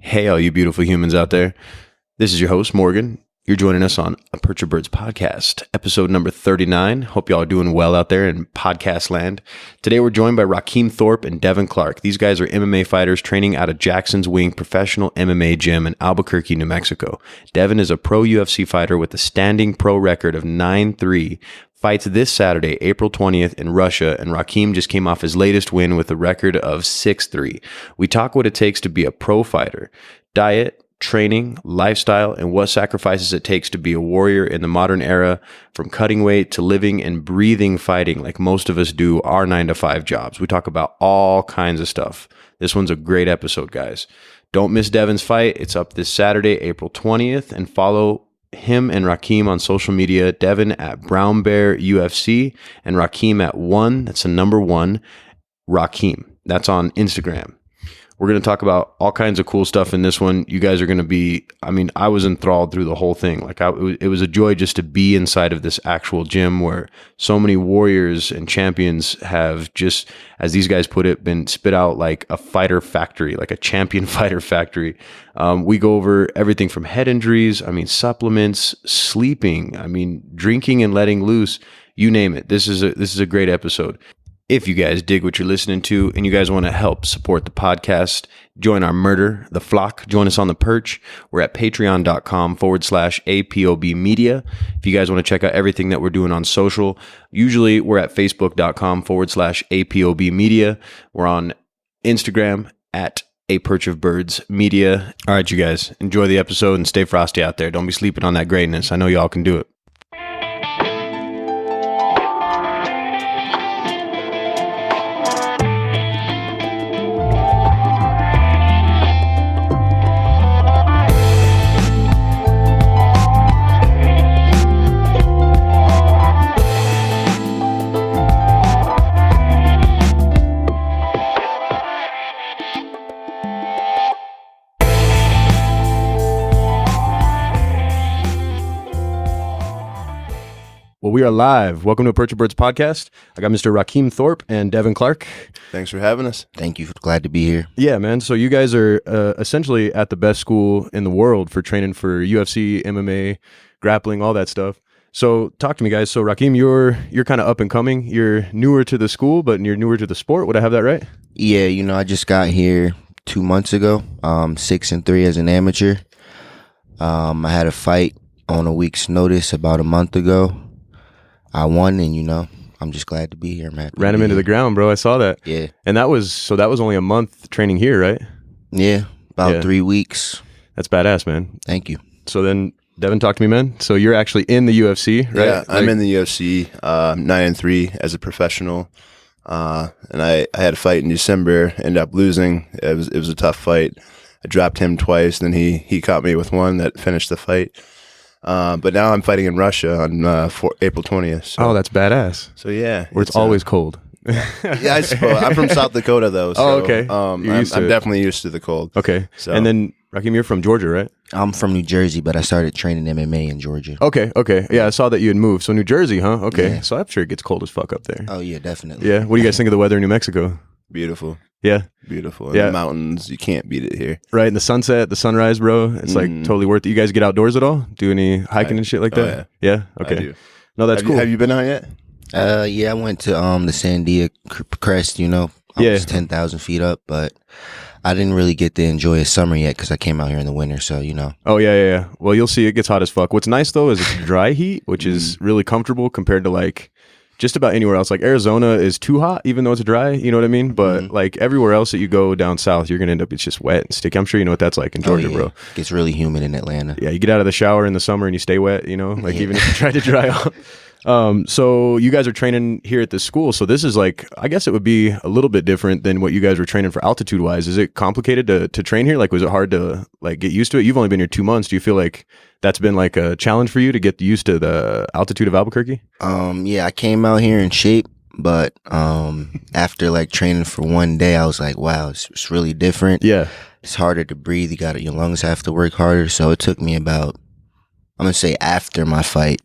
Hey, all you beautiful humans out there. This is your host, Morgan. You're joining us on A Perch of Birds podcast, episode number 39. Hope y'all are doing well out there in podcast land. Today, we're joined by Rakim Thorpe and Devin Clarke. These guys are MMA fighters training out of Jackson's Wing Professional MMA Gym in Albuquerque, New Mexico. Devin is a pro UFC fighter with a standing pro record of 9-3. Fights this Saturday, April 20th in Russia, and Rakim just came off his latest win with a record of 6-3. We talk what it takes to be a pro fighter, diet, training, lifestyle, and what sacrifices it takes to be a warrior in the modern era, from cutting weight to living and breathing fighting like most of us do our 9-to-5 jobs. We talk about all kinds of stuff. This one's a great episode, guys. Don't miss Devin's fight. It's up this Saturday, April 20th, and follow him and Rakim on social media. Devin at Brown Bear UFC and Rakim at that's the number 1 Rakim. That's on Instagram. We're going to talk about all kinds of cool stuff in this one. You guys are going to be, I was enthralled through the whole thing. It was a joy just to be inside of this actual gym where so many warriors and champions have just, as these guys put it, been spit out like a fighter factory, like a champion fighter factory. We go over everything from head injuries, supplements, sleeping, drinking and letting loose, you name it. This is a great episode. If you guys dig what you're listening to and you guys want to help support the podcast, join our murder, the flock, join us on the perch. We're at patreon.com/APOB media. If you guys want to check out everything that we're doing on social, usually we're at facebook.com/APOB media. We're on Instagram at A Perch of Birds media. All right, you guys, enjoy the episode and stay frosty out there. Don't be sleeping on that greatness. I know y'all can do it. Well, we are live. Welcome to A Perch of Birds podcast. I got Mr. Rakim Thorpe and Devin Clarke. Thanks for having us. Thank you. Glad to be here. Yeah, man. So you guys are essentially at the best school in the world for training for UFC, MMA, grappling, all that stuff. So talk to me, guys. So Rakim, you're kind of up and coming. You're newer to the school, but you're newer to the sport. Would I have that right? Yeah, I just got here 2 months ago, 6-3 as an amateur. I had a fight on a week's notice about a month ago. I won, and I'm just glad to be here. I'm happy. Ran him into the ground, bro. I saw that. Yeah. And that was only a month training here, right? Yeah, about 3 weeks. That's badass, man. Thank you. So then, Devin, talk to me, man. So you're actually in the UFC, right? Yeah, I'm in the UFC, 9-3 as a professional. And I had a fight in December, ended up losing. It was a tough fight. I dropped him twice, then he caught me with one that finished the fight. But now I'm fighting in Russia on April 20th. So. Oh, that's badass. So yeah. Where it's always cold. Yeah, I suppose. I'm from South Dakota, though. So, okay. I'm definitely used to the cold. Okay. So. And then, Rakim, you're from Georgia, right? I'm from New Jersey, but I started training MMA in Georgia. Okay. Yeah, I saw that you had moved. So New Jersey, huh? Okay. Yeah. So I'm sure it gets cold as fuck up there. Oh, yeah, definitely. Yeah. What do you guys think of the weather in New Mexico? Beautiful. Yeah. Beautiful. Yeah. The mountains, you can't beat it here. Right. And the sunset, the sunrise, bro. It's like totally worth it. You guys get outdoors at all? Do any hiking and shit like that? Yeah. Okay. I do. No, that's cool. Have you been out yet? Yeah, I went to the Sandia Crest, I was 10,000 feet up, but I didn't really get to enjoy a summer yet because I came out here in the winter, so Oh, yeah. Well, you'll see it gets hot as fuck. What's nice, though, is it's dry heat, which is really comfortable compared to, like, just about anywhere else. Like, Arizona is too hot, even though it's dry, you know what I mean? But, like, everywhere else that you go down south, you're going to end up, it's just wet and sticky. I'm sure you know what that's like in Georgia, bro. It gets really humid in Atlanta. Yeah, you get out of the shower in the summer and you stay wet, like even if you try to dry off. So you guys are training here at this school. So this is like, I guess it would be a little bit different than what you guys were training for altitude wise. Is it complicated to train here? Like, was it hard to like get used to it? You've only been here 2 months. Do you feel like that's been like a challenge for you to get used to the altitude of Albuquerque? Yeah, I came out here in shape, but after like training for one day, I was like, wow, it's really different. Yeah. It's harder to breathe. Your lungs have to work harder. So it took me about, I'm going to say after my fight,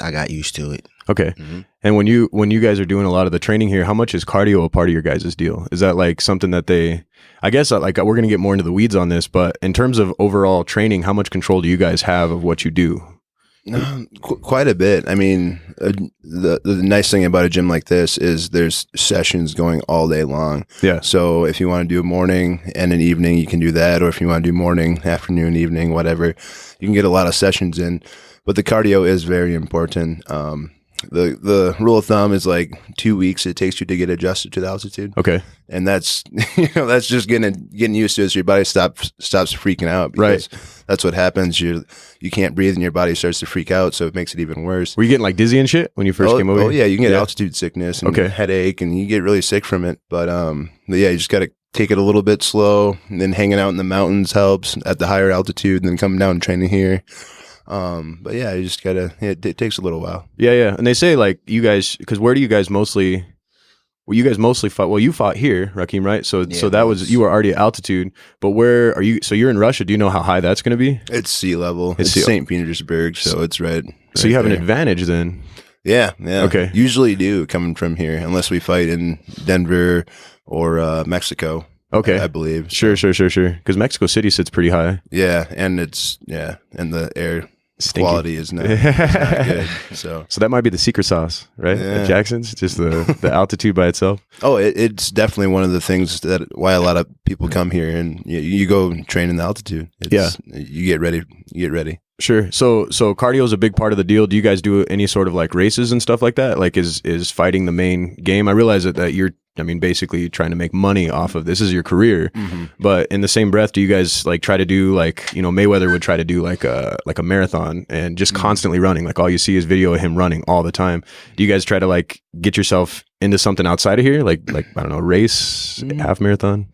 I got used to it. Okay. And when you guys are doing a lot of the training here, how much is cardio a part of your guys' deal? Is that like something that I guess like we're going to get more into the weeds on this, but in terms of overall training, how much control do you guys have of what you do? Quite a bit. I mean, the nice thing about a gym like this is there's sessions going all day long. Yeah. So if you want to do a morning and an evening, you can do that. Or if you want to do morning, afternoon, evening, whatever, you can get a lot of sessions in. But the cardio is very important. The rule of thumb is like 2 weeks it takes you to get adjusted to the altitude. Okay. And that's that's just getting used to it. So your body stops freaking out, because that's what happens. You can't breathe and your body starts to freak out, so it makes it even worse. Were you getting like dizzy and shit when you first came over? Oh yeah, you can get altitude sickness and headache, and you get really sick from it. But yeah, you just got to take it a little bit slow, and then hanging out in the mountains helps at the higher altitude, and then coming down and training here. But yeah, you just gotta. It takes a little while. Yeah. And they say like you guys, because where do you guys mostly? Well, you guys mostly fought. Well, you fought here, Rakim, right? So that was you were already at altitude. But where are you? So you're in Russia. Do you know how high that's going to be? It's sea level. It's St. Petersburg, so it's right. So you have an advantage then. Yeah. Okay. Usually do coming from here, unless we fight in Denver or Mexico. Okay. I believe. Sure. Because Mexico City sits pretty high. Yeah, and and the air quality is not good. So that might be the secret sauce, right? Yeah. At Jackson's, just the altitude by itself. Oh, it's definitely one of the things that why a lot of people come here, and you go train in the altitude. You get ready. Sure. So cardio is a big part of the deal. Do you guys do any sort of like races and stuff like that? Like is fighting the main game? I realize that you're, basically trying to make money off of this is your career, but in the same breath, do you guys like try to do like, Mayweather would try to do like a marathon and just constantly running, like all you see is video of him running all the time. Do you guys try to like get yourself into something outside of here? Like, I don't know, race, half marathon?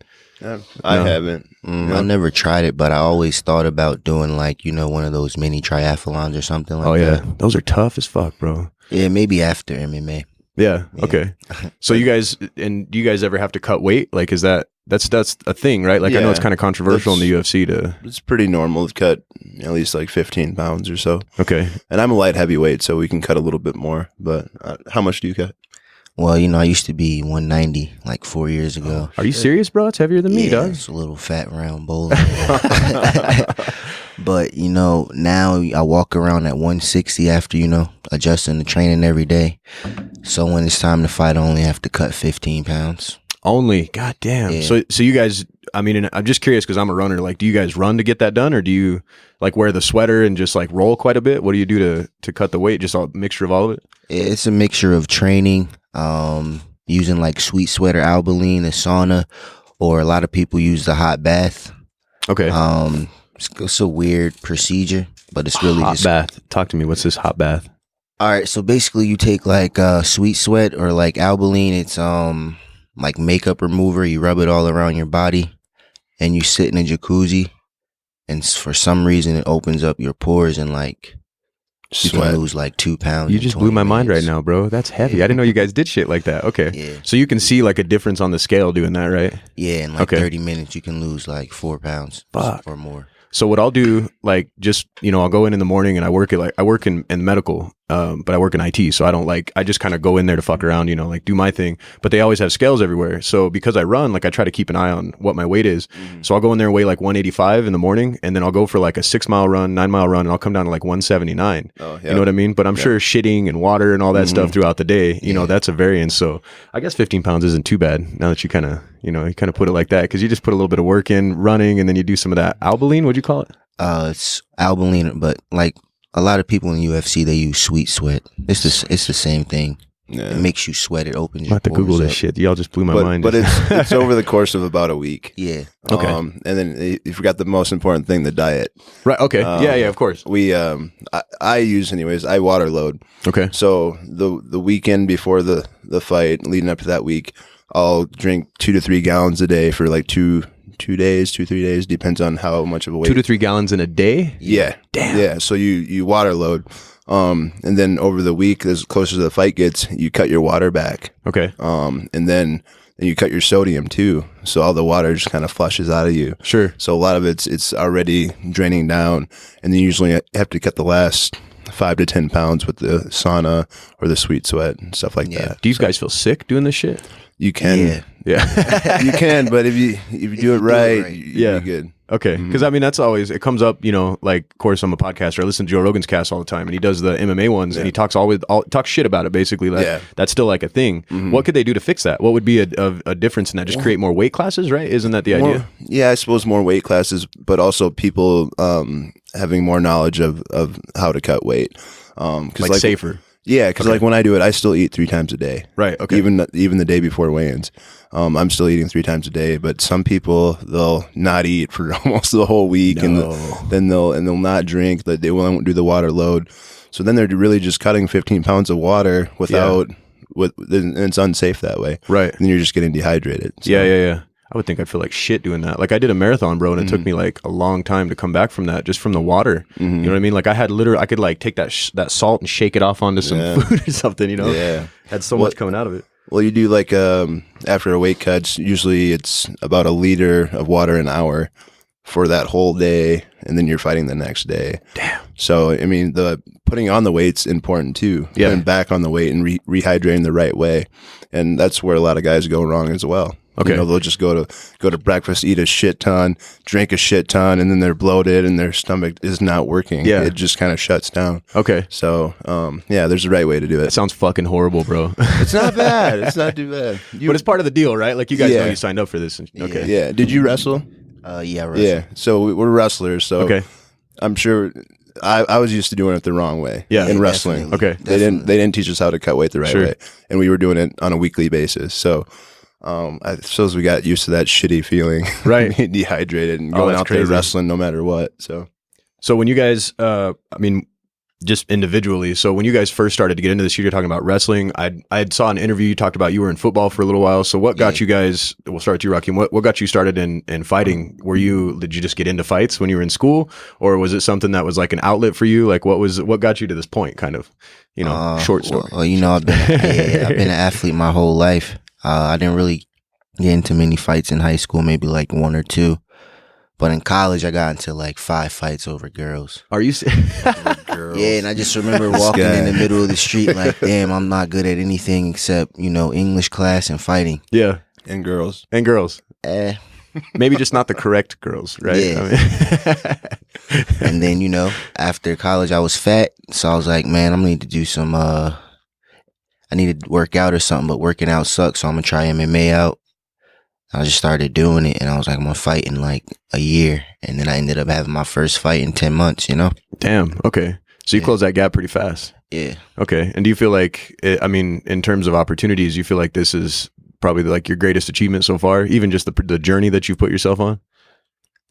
I haven't. I never tried it, but I always thought about doing like, one of those mini triathlons or something like that. Oh yeah. Those are tough as fuck, bro. Yeah, maybe after MMA. Yeah. Okay. So do you guys ever have to cut weight? Like, is that's a thing, right? Like, I know it's kind of controversial in the UFC It's pretty normal to cut at least like 15 pounds or so. Okay. And I'm a light heavyweight, so we can cut a little bit more. But how much do you cut? Well, I used to be 190 like 4 years ago. Are you serious, bro? It's heavier than me, dog. It's a little fat round bowl. But, now I walk around at 160 after, adjusting the training every day. So when it's time to fight, I only have to cut 15 pounds. Only? God damn. Yeah. So you guys, and I'm just curious because I'm a runner. Like, do you guys run to get that done, or do you like wear the sweater and just like roll quite a bit? What do you do to cut the weight? Just a mixture of all of it? It's a mixture of training, using like sweet sweater, albaline, a sauna, or a lot of people use the hot bath. Okay. It's a weird procedure, but it's really hot bath. Talk to me. What's this hot bath? All right. So basically you take like sweet sweat or like albaline. It's like makeup remover. You rub it all around your body and you sit in a jacuzzi, and for some reason it opens up your pores and like you can lose like 2 pounds. You just blew my mind right now, bro. That's heavy. I didn't know you guys did shit like that. Okay. Yeah. So you can see like a difference on the scale doing that, right? Yeah. In like 30 minutes, you can lose like 4 pounds or more. So what I'll do, like, just, I'll go in the morning and I work in medical, but I work in IT. So I just kind of go in there to fuck around, like do my thing, but they always have scales everywhere. So because I run, like I try to keep an eye on what my weight is. So I'll go in there and weigh like 185 in the morning, and then I'll go for like a 6 mile run, 9 mile run, and I'll come down to like 179. Oh, yeah. You know what I mean? But I'm sure shitting and water and all that stuff throughout the day, that's a variance. So I guess 15 pounds isn't too bad now that you kind of, put it like that, because you just put a little bit of work in running, and then you do some of that albaline. What'd you call it? It's albaline, but like a lot of people in UFC, they use sweet sweat. It's the same thing. Yeah. It makes you sweat. It opens your pores. I have to Google this shit. Y'all just blew my mind. But it's over the course of about a week. Yeah. Okay. And then you forgot the most important thing, the diet. Right. Okay. Yeah, of course. We I use I water load. Okay. So the weekend before the fight, leading up to that week, I'll drink 2 to 3 gallons a day for like 2 days, 2-3 days, depends on how much of a weight. 2 to 3 gallons in a day? Yeah. Damn. Yeah. So you water load. And then over the week, as closer to the fight gets, you cut your water back. Okay. And then you cut your sodium too. So all the water just kind of flushes out of you. Sure. So a lot of it's already draining down, and then you usually have to cut the last 5 to 10 pounds with the sauna or the sweet sweat and stuff like that. Do you guys feel sick doing this shit? You can. Yeah. You can, but if you do it right, yeah, you'll be good. Okay, because I mean that's always it comes up. Like of course I'm a podcaster. I listen to Joe Rogan's cast all the time, and he does the MMA ones, and he talks talks shit about it basically. That's still like a thing. What could they do to fix that? What would be a difference in that? Just create more weight classes, right? Isn't that the idea? Yeah, I suppose more weight classes, but also people having more knowledge of how to cut weight. Like safer. Yeah, because like when I do it, I still eat 3 times a day. Right. Okay. Even the day before weigh-ins, I'm still eating 3 times a day. But some people they'll not eat for almost the whole week, and then they'll not drink. That they won't do the water load. So then they're really just cutting 15 pounds of water without. And it's unsafe that way. Right. And you're just getting dehydrated. So. Yeah. I would think I'd feel like shit doing that. Like I did a marathon, bro, and it took me like a long time to come back from that, just from the water. You know what I mean? Like I could like take that salt and shake it off onto some food or something. Yeah, had so much coming out of it. Well, you do like after a weight cut, usually it's about 1 liter of water an hour for that whole day, and then you're fighting the next day. Damn. So I mean, the putting on the weight's important too. Yeah. Putting back on the weight and rehydrating the right way, and that's where a lot of guys go wrong as well. Okay. They'll just go to breakfast, eat a shit ton, drink a shit ton, and then they're bloated and their stomach is not working. Yeah. It just kind of shuts down. Okay. So, there's a right way to do it. That sounds fucking horrible, bro. It's not bad. It's not too bad. But it's part of the deal, right? Like you guys know you signed up for this. Okay. Yeah. Did you wrestle? Yeah, wrestle. Yeah. So we're wrestlers. So Okay. I'm sure I was used to doing it the wrong way. Yeah. In wrestling. Definitely. Okay. They didn't teach us how to cut weight the right way, and we were doing it on a weekly basis. So. I suppose we got used to that shitty feeling, right? Being dehydrated and going out there wrestling no matter what. So when you guys, just individually. So when you guys first started to get into this, you're talking about wrestling. I saw an interview you talked about you were in football for a little while. So what got you guys? We'll start with you, Rakim. What got you started in fighting? Did you just get into fights when you were in school, or was it something that was like an outlet for you? Like what got you to this point? Kind of, short story. Well, I've been an athlete my whole life. I didn't really get into many fights in high school, maybe like 1 or 2. But in college, I got into like 5 fights over girls. Are you girls? Yeah, and I just remember walking in the middle of the street like, damn, I'm not good at anything except, English class and fighting. Yeah. And girls. Maybe just not the correct girls, right? Yeah. And then, after college, I was fat. So I was like, man, I'm going to need to do some... I need to work out or something, but working out sucks, so I'm going to try MMA out. I just started doing it, and I was like, I'm going to fight in like a year. And then I ended up having my first fight in 10 months, Damn, okay. So you closed that gap pretty fast. Yeah. Okay, and do you feel like, in terms of opportunities, you feel like this is probably like your greatest achievement so far, even just the journey that you've put yourself on?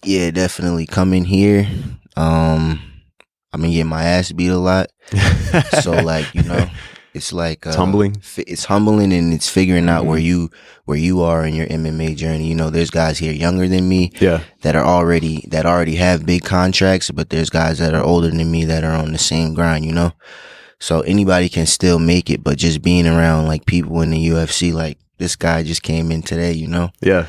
Yeah, definitely. Coming here, I'm going to get my ass beat a lot. So like, it's like it's humbling. It's humbling, and it's figuring out where you are in your MMA journey. There's guys here younger than me, that already have big contracts, but there's guys that are older than me that are on the same grind. So anybody can still make it, but just being around like people in the UFC, like this guy just came in today. Yeah.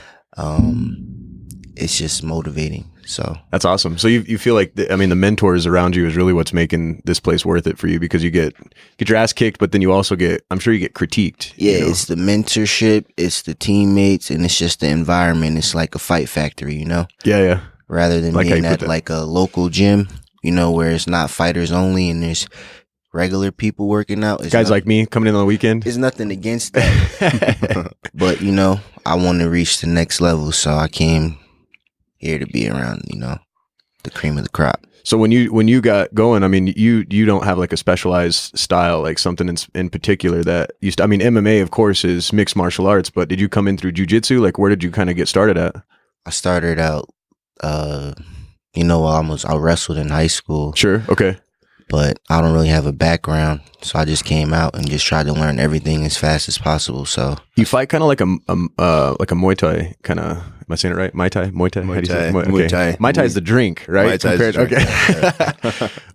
It's just motivating. So that's awesome. So you feel like the mentors around you is really what's making this place worth it for you, because you get your ass kicked, but then you also I'm sure you get critiqued. Yeah, it's the mentorship, it's the teammates, and it's just the environment. It's like a fight factory, Yeah. Rather than like being at like a local gym, where it's not fighters only and there's regular people working out. Guys like me coming in on the weekend. There's nothing against that. But, I want to reach the next level, so I came here to be around, the cream of the crop. So when you got going, you don't have like a specialized style, like something in particular that MMA of course is mixed martial arts, but did you come in through jiu-jitsu? Like where did you kind of get started at? I started out, I wrestled in high school. Sure. Okay. But I don't really have a background, so I just came out and just tried to learn everything as fast as possible. So you fight kind of like a Muay Thai kind of. Am I saying it right? Muay Thai. Muay Thai. Muay Thai. Muay Thai. Muay Thai is the drink, right? Okay.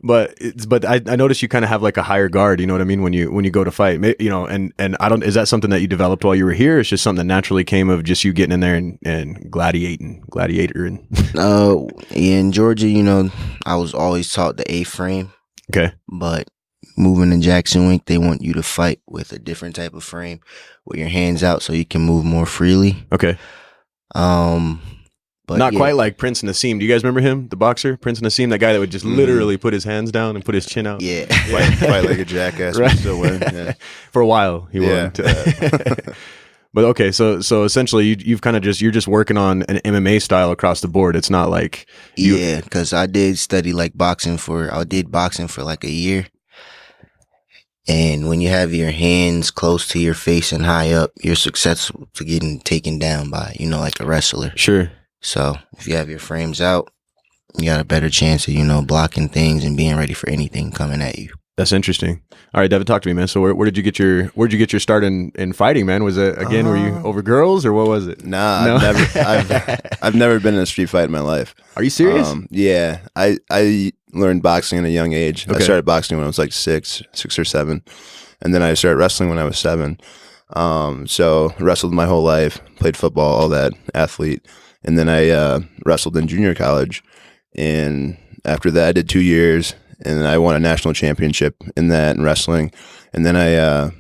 But I noticed you kind of have like a higher guard. You know what I mean when you go to fight. And I don't. Is that something that you developed while you were here? It's just something that naturally came of just you getting in there and gladiator. In Georgia, I was always taught the A-frame. Okay. But moving to Jackson Wink, they want you to fight with a different type of frame with your hands out so you can move more freely. Okay. But Not quite like Prince Nassim. Do you guys remember him, the boxer? Prince Nassim, that guy that would just literally put his hands down and put his chin out. Yeah. Fight like a jackass, Right. but still win. Yeah. For a while, he won. But okay, so essentially, you've kind of you're just working on an MMA style across the board. It's not like Yeah, because I did study like boxing I did boxing for like a year. And when you have your hands close to your face and high up, you're successful to getting taken down by, like a wrestler. Sure. So if you have your frames out, you got a better chance of, blocking things and being ready for anything coming at you. That's interesting. All right, Devin, talk to me, man. So where did you get your start in fighting, man? Was it again? Were you over girls or what was it? Nah, No? I've never been in a street fight in my life. Are you serious? Yeah, I learned boxing at a young age. Okay. I started boxing when I was like six or seven, and then I started wrestling when I was 7. So wrestled my whole life, played football, all that, athlete, and then I wrestled in junior college, and after that I did 2 years. And I won a national championship in that and wrestling. And then I,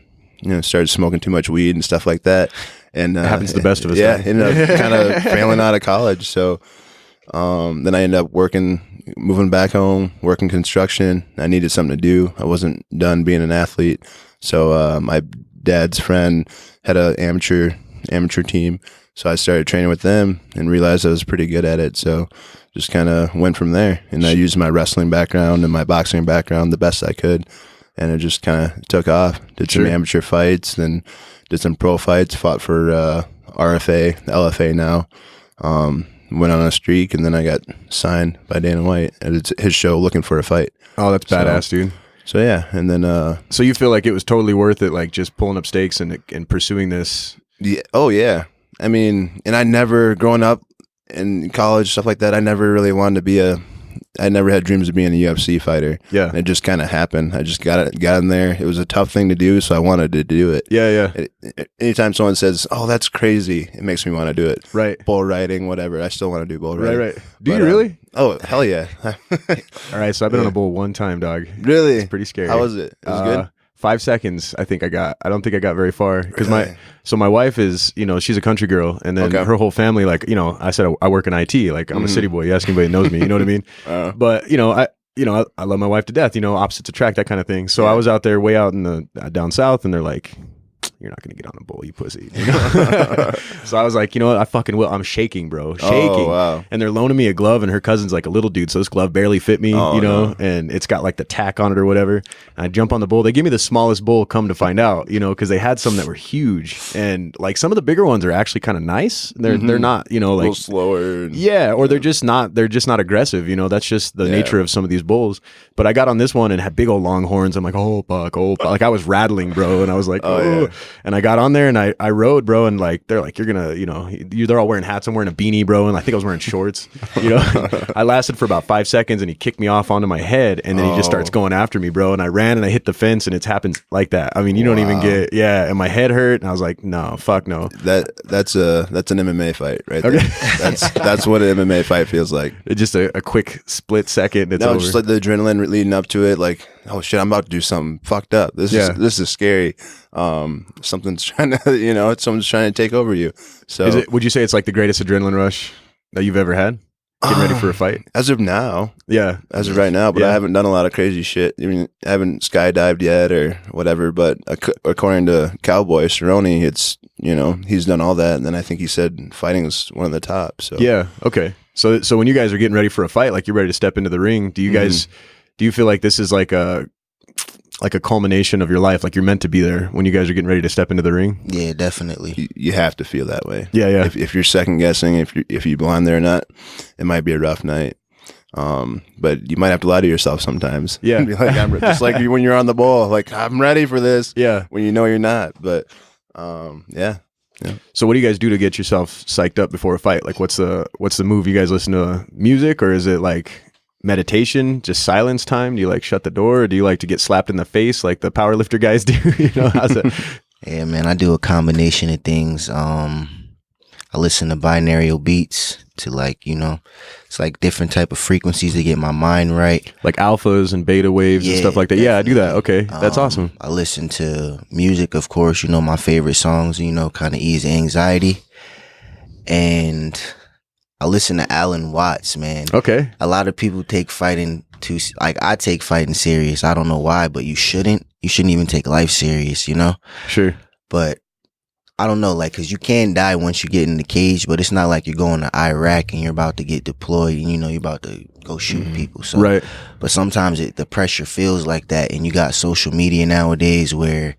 started smoking too much weed and stuff like that. And It happens to the best of us. Yeah, though. ended up kind of failing out of college. So then I ended up moving back home, working construction. I needed something to do. I wasn't done being an athlete. So my dad's friend had an amateur team. So I started training with them and realized I was pretty good at it. So just kind of went from there, and I used my wrestling background and my boxing background the best I could, and it just kind of took off. Did some amateur fights, then did some pro fights, fought for RFA, LFA now, went on a streak, and then I got signed by Dana White at his show looking for a fight. Oh, that's badass, dude. So yeah, and then so you feel like it was totally worth it, like just pulling up stakes and pursuing this? yeah, oh yeah. I mean, and I never, growing up in college, stuff like that, I never really wanted to I never had dreams of being a UFC fighter. Yeah. And it just kind of happened. I just got in there. It was a tough thing to do, so I wanted to do it. Yeah. Anytime someone says, "Oh, that's crazy," it makes me want to do it. Right. Bull riding, whatever. I still want to do bull riding. Right. Do you really? Oh, hell yeah. All right, so I've been on a bull one time, dog. Really? It's pretty scary. How was it? It was good? 5 seconds, I think I got. I don't think I got very far because Really? my wife is, she's a country girl, and then Okay. her whole family, like, I said I work in IT, like I'm a city boy. You ask anybody that knows me, you know what I mean? But I love my wife to death. Opposites attract, that kind of thing. So I was out there way out in the down south, and they're like, "You're not gonna get on a bull, you pussy." So I was like, you know what? I fucking will. I'm shaking, bro, shaking. Oh, wow. And they're loaning me a glove, and her cousin's like a little dude, so this glove barely fit me, no. and it's got like the tack on it or whatever. And I jump on the bull. They give me the smallest bull, come to find out, because they had some that were huge, and like some of the bigger ones are actually kind of nice. They're not, A like little slower. yeah, or they're just not aggressive, that's just the nature of some of these bulls. But I got on this one and had big old long horns. I'm like, oh fuck, like I was rattling, bro, and I was like, oh. Yeah. And I got on there and I rode, bro, and like they're like, you're gonna, they're all wearing hats. I'm wearing a beanie, bro, and I think I was wearing shorts. I lasted for about 5 seconds, and he kicked me off onto my head, and then he just starts going after me, bro. And I ran and I hit the fence, and it's happened like that. I mean, you don't even get, and my head hurt, and I was like, no, fuck no. That's an MMA fight right there. That's what an MMA fight feels like. It's just a quick split second. It's No, over. just like the adrenaline leading up to it, like, oh shit, I'm about to do something fucked up. This is scary. Something's trying to, someone's trying to take over you. So would you say it's like the greatest adrenaline rush that you've ever had? Getting ready for a fight? as of now, Yeah. as of right now, but I haven't done a lot of crazy shit. I mean, I haven't skydived yet or whatever, but according to Cowboy Cerrone, it's, he's done all that. And then I think he said fighting is one of the top. So Yeah. Okay. So when you guys are getting ready for a fight, like you're ready to step into the ring, do you guys, do you feel like this is like a culmination of your life? Like you're meant to be there when you guys are getting ready to step into the ring? Yeah, definitely. you have to feel that way. Yeah. If you're second guessing, if you belong there or not, it might be a rough night. But you might have to lie to yourself sometimes. Yeah. Be like, just like when you're on the ball, like, I'm ready for this. Yeah. When you know you're not. But yeah. So what do you guys do to get yourself psyched up before a fight? Like what's the move? You guys listen to music, or is it like meditation, just silence time? Do you like shut the door, or do you like to get slapped in the face like the powerlifter guys do? How's it? Yeah, man, I do a combination of things. I listen to binaural beats to like, it's like different type of frequencies to get my mind right. Like alphas and beta waves and stuff like that. Yeah, I do that. Okay, that's awesome. I listen to music, of course, my favorite songs, kind of ease anxiety. And I listen to Alan Watts, man. Okay. A lot of people take fighting I take fighting serious. I don't know why, but you shouldn't. You shouldn't even take life serious, Sure. But I don't know, like, because you can die once you get in the cage, but it's not like you're going to Iraq and you're about to get deployed and, you're about to go shoot people. So, right. But sometimes the pressure feels like that, and you got social media nowadays where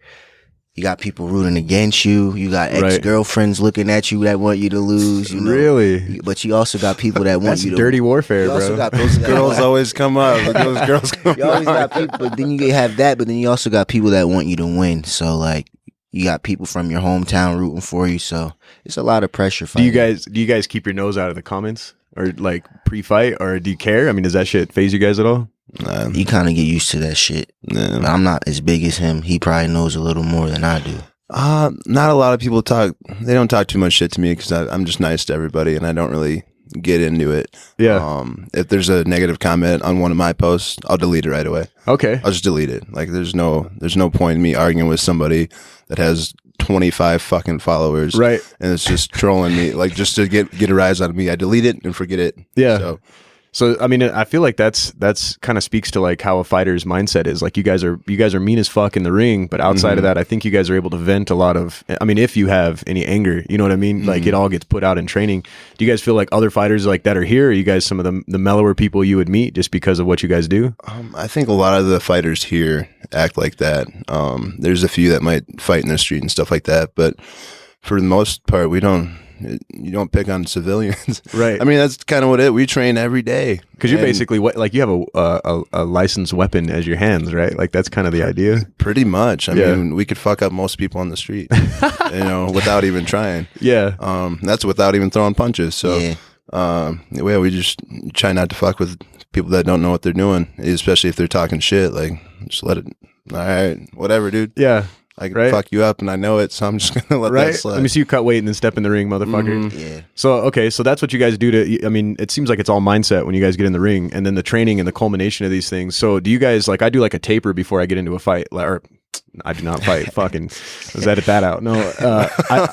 you got people rooting against you. You got ex-girlfriends looking at you that want you to lose. Really? But you also got people that want you to... dirty warfare, bro. Also got those girls always come up. Those girls come You always got people, but then you have that, but then you also got people that want you to win. So, like, you got people from your hometown rooting for you. So, it's a lot of pressure. Do you guys keep your nose out of the comments? Or, like, pre-fight? Or do you care? I mean, does that shit phase you guys at all? You kind of get used to that shit. But I'm not as big as him. He probably knows a little more than I do. Not a lot of people talk. They don't talk too much shit to me because I'm just nice to everybody, and I don't really get into it. Yeah. If there's a negative comment on one of my posts, I'll delete it right away. Okay. I'll just delete it. Like there's no point in me arguing with somebody that has 25 fucking followers, right? And it's just trolling me, like just to get a rise out of me. I delete it and forget it. Yeah. So I mean, I feel like that's kind of speaks to like how a fighter's mindset is. Like you guys are mean as fuck in the ring, but outside of that, I think you guys are able to vent a lot of. I mean, if you have any anger, you know what I mean. Like it all gets put out in training. Do you guys feel like other fighters like that are here? Are you guys some of the mellower people you would meet just because of what you guys do? I think a lot of the fighters here act like that. There's a few that might fight in the street and stuff like that, but for the most part, you don't pick on civilians. Right. I mean, that's kind of we train every day. Because you're basically like you have a licensed weapon as your hands, right? Like that's kind of the idea. Pretty much. I mean, we could fuck up most people on the street, without even trying. Yeah. That's without even throwing punches. So, we just try not to fuck with people that don't know what they're doing, especially if they're talking shit. Like, just let it. All right, whatever, dude. Yeah. I can fuck you up and I know it, so I'm just going to let that slide. Let me see you cut weight and then step in the ring, motherfucker. Yeah. So that's what you guys do I mean, it seems like it's all mindset when you guys get in the ring and then the training and the culmination of these things. So do you guys, like I do like a taper before I get into a fight, or I do not fight. Fucking, let's edit that out. No,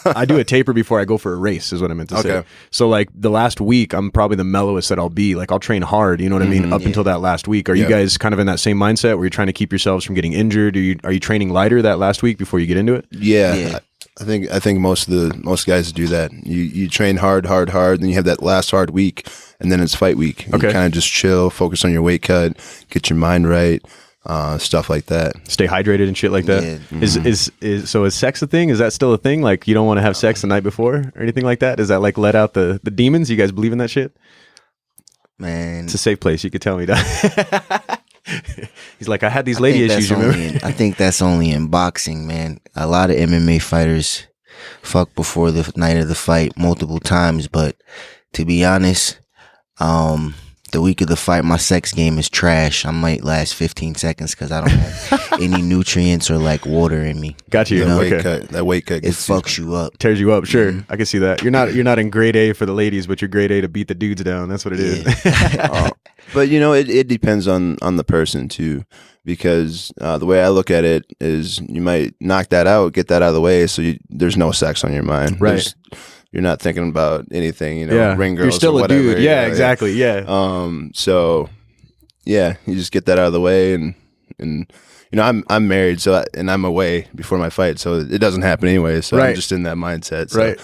I do a taper before I go for a race is what I meant to say. So like the last week, I'm probably the mellowest that I'll be. Like I'll train hard, you know what I mean? Up until that last week. Are you guys kind of in that same mindset where you're trying to keep yourselves from getting injured? Are you training lighter that last week before you get into it? Yeah. I think most guys do that. You train hard, then you have that last hard week, and then it's fight week. You kind of just chill, focus on your weight cut, get your mind right. Stuff like that. Stay hydrated and shit like that. Yeah. Is sex a thing? Is that still a thing? Like you don't want to have sex the night before or anything like that? Does that like let out the demons? You guys believe in that shit? Man, it's a safe place. You could tell me that. He's like, I had these lady issues. I think that's only in boxing, man. A lot of MMA fighters fuck before the night of the fight multiple times, but to be honest, the week of the fight, my sex game is trash. I might last 15 seconds because I don't have any nutrients or like water in me. Got you. That weight cut. It fucks you up. Tears you up. Sure. I can see that. You're not in grade A for the ladies, but you're grade A to beat the dudes down. That's what it is. But it depends on the person too, because the way I look at it is you might knock that out, get that out of the way, so there's no sex on your mind. Right. You're not thinking about anything, ring girls. You're still or whatever, a dude. Yeah, exactly. Yeah. So, yeah, you just get that out of the way, and I'm married, so and I'm away before my fight, so it doesn't happen anyway. So I'm just in that mindset. So, right.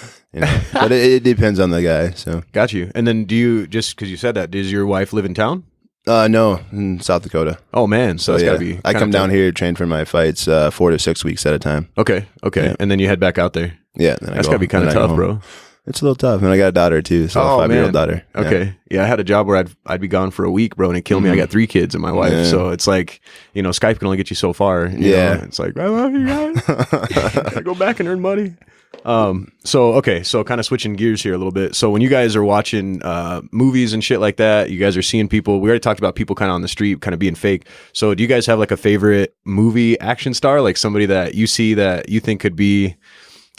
But it depends on the guy. So got you. And then do you, just because you said that, does your wife live in town? No, in South Dakota. Oh man, so that's gotta be. I come down here, train for my fights 4 to 6 weeks at a time. Okay, yeah. And then you head back out there. Yeah, that's gotta be kind of tough, bro. It's a little tough, and I got a daughter too, so a 5-year-old daughter. Okay, yeah, I had a job where I'd be gone for a week, bro, and it killed me. I got 3 kids and my wife, so it's like Skype can only get you so far. You know? It's like I love you guys. I go back and earn money. So kind of switching gears here a little bit. So when you guys are watching movies and shit like that, you guys are seeing people. We already talked about people kind of on the street, kind of being fake. So do you guys have like a favorite movie action star, like somebody that you see that you think could be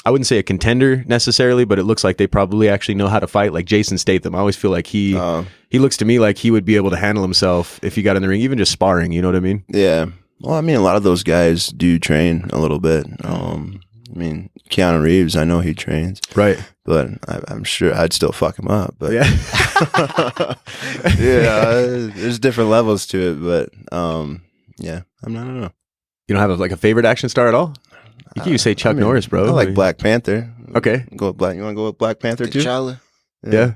I wouldn't say a contender necessarily, but it looks like they probably actually know how to fight. Like Jason Statham, I always feel like he looks to me like he would be able to handle himself if he got in the ring, even just sparring. You know what I mean? Yeah. Well, I mean, a lot of those guys do train a little bit. I mean, Keanu Reeves, I know he trains, right? But I'm sure I'd still fuck him up. But yeah, there's different levels to it. But yeah, I don't know. You don't have like a favorite action star at all? You can say Chuck Norris, bro. I like Black Panther. Okay, go with Black. You want to go with Black Panther too? T'Challa. Yeah.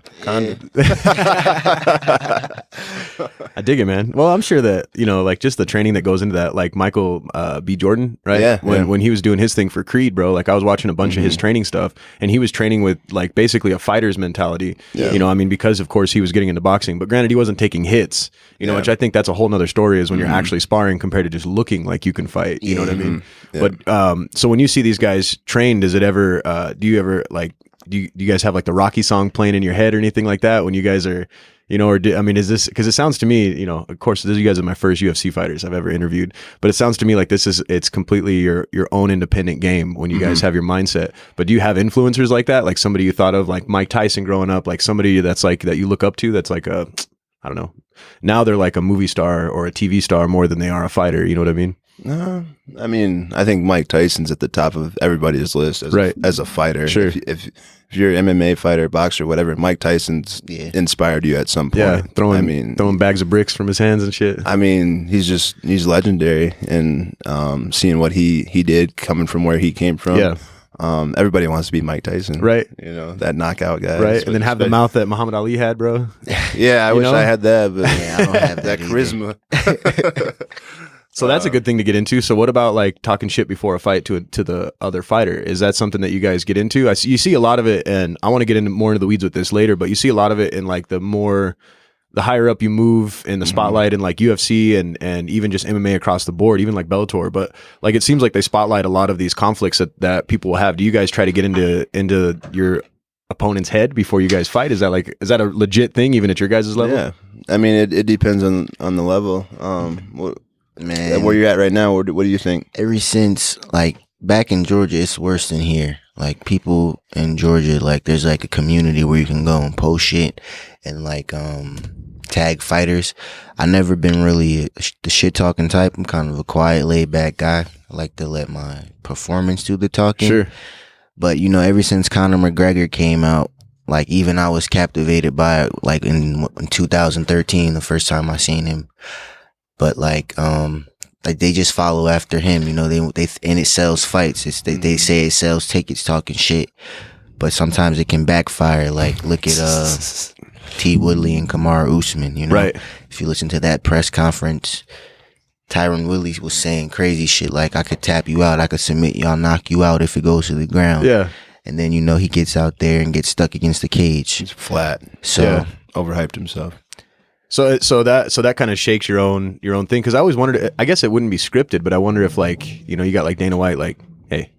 I dig it, man. Well, I'm sure that, like just the training that goes into that, like Michael B. Jordan, right? Yeah. When he was doing his thing for Creed, bro, like I was watching a bunch of his training stuff, and he was training with like basically a fighter's mentality, because of course he was getting into boxing, but granted he wasn't taking hits, which I think that's a whole nother story is when you're actually sparring compared to just looking like you can fight, you know what I mean? Yeah. But, so when you see these guys train, does it ever, do you ever like, do you guys have like the Rocky song playing in your head or anything like that when you guys are, is this, because it sounds to me, of course, you guys are my first UFC fighters I've ever interviewed, but it sounds to me like it's completely your own independent game when you guys have your mindset. But do you have influencers like that? Like somebody you thought of, like Mike Tyson growing up, like somebody that's like, that you look up to, that's like I don't know. Now they're like a movie star or a TV star more than they are a fighter. You know what I mean? No, I mean, I think Mike Tyson's at the top of everybody's list as a fighter. Sure. If you're an MMA fighter, boxer, whatever, Mike Tyson's inspired you at some point. Yeah, throwing bags of bricks from his hands and shit. I mean, he's legendary, and seeing what he did coming from where he came from. Yeah. Everybody wants to be Mike Tyson, right? That knockout guy, right? And then have the mouth that Muhammad Ali had, bro. Yeah, I wish I had that, but I don't have that charisma. So that's a good thing to get into. So what about like talking shit before a fight to the other fighter? Is that something that you guys get into? You see a lot of it, and I want to get into more into the weeds with this later, but you see a lot of it in like the higher up you move in the spotlight in like UFC and even just MMA across the board, even like Bellator. But like it seems like they spotlight a lot of these conflicts that people will have. Do you guys try to get into your opponent's head before you guys fight? Is that a legit thing even at your guys' level? Yeah, I mean it depends on the level. Man, where you're at right now, what do you think? Ever since like back in Georgia, it's worse than here. Like people in Georgia, like there's like a community where you can go and post shit and like tag fighters. I never been really the shit talking type. I'm kind of a quiet, laid back guy. I like to let my performance do the talking. Sure. But ever since Conor McGregor came out, like even I was captivated by it, like in 2013, the first time I seen him. But like they just follow after him, they and it sells fights. They say it sells tickets talking shit, but sometimes it can backfire. Like look at T. Woodley and Kamaru Usman. Right. If you listen to that press conference, Tyron Woodley was saying crazy shit like I could tap you out, I could submit you, I'll knock you out if it goes to the ground. Yeah. And then he gets out there and gets stuck against the cage. He's flat. So overhyped himself. So that kind of shakes your own thing, because I always wondered. I guess it wouldn't be scripted, but I wonder if like you got like Dana White, like, hey,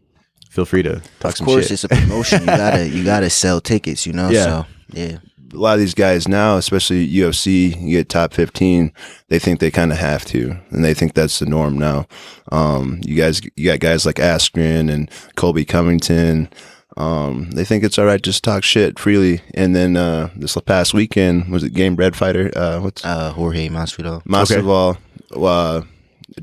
feel free to talk some shit. Of course, it's a promotion. You gotta sell tickets, Yeah. So yeah, a lot of these guys now, especially UFC, you get top 15. They think they kind of have to, and they think that's the norm now. You got guys like Askren and Colby Covington. They think it's all right just talk shit freely. And then this past weekend, was it Game Bread fighter? Jorge Masvidal. Masvidal,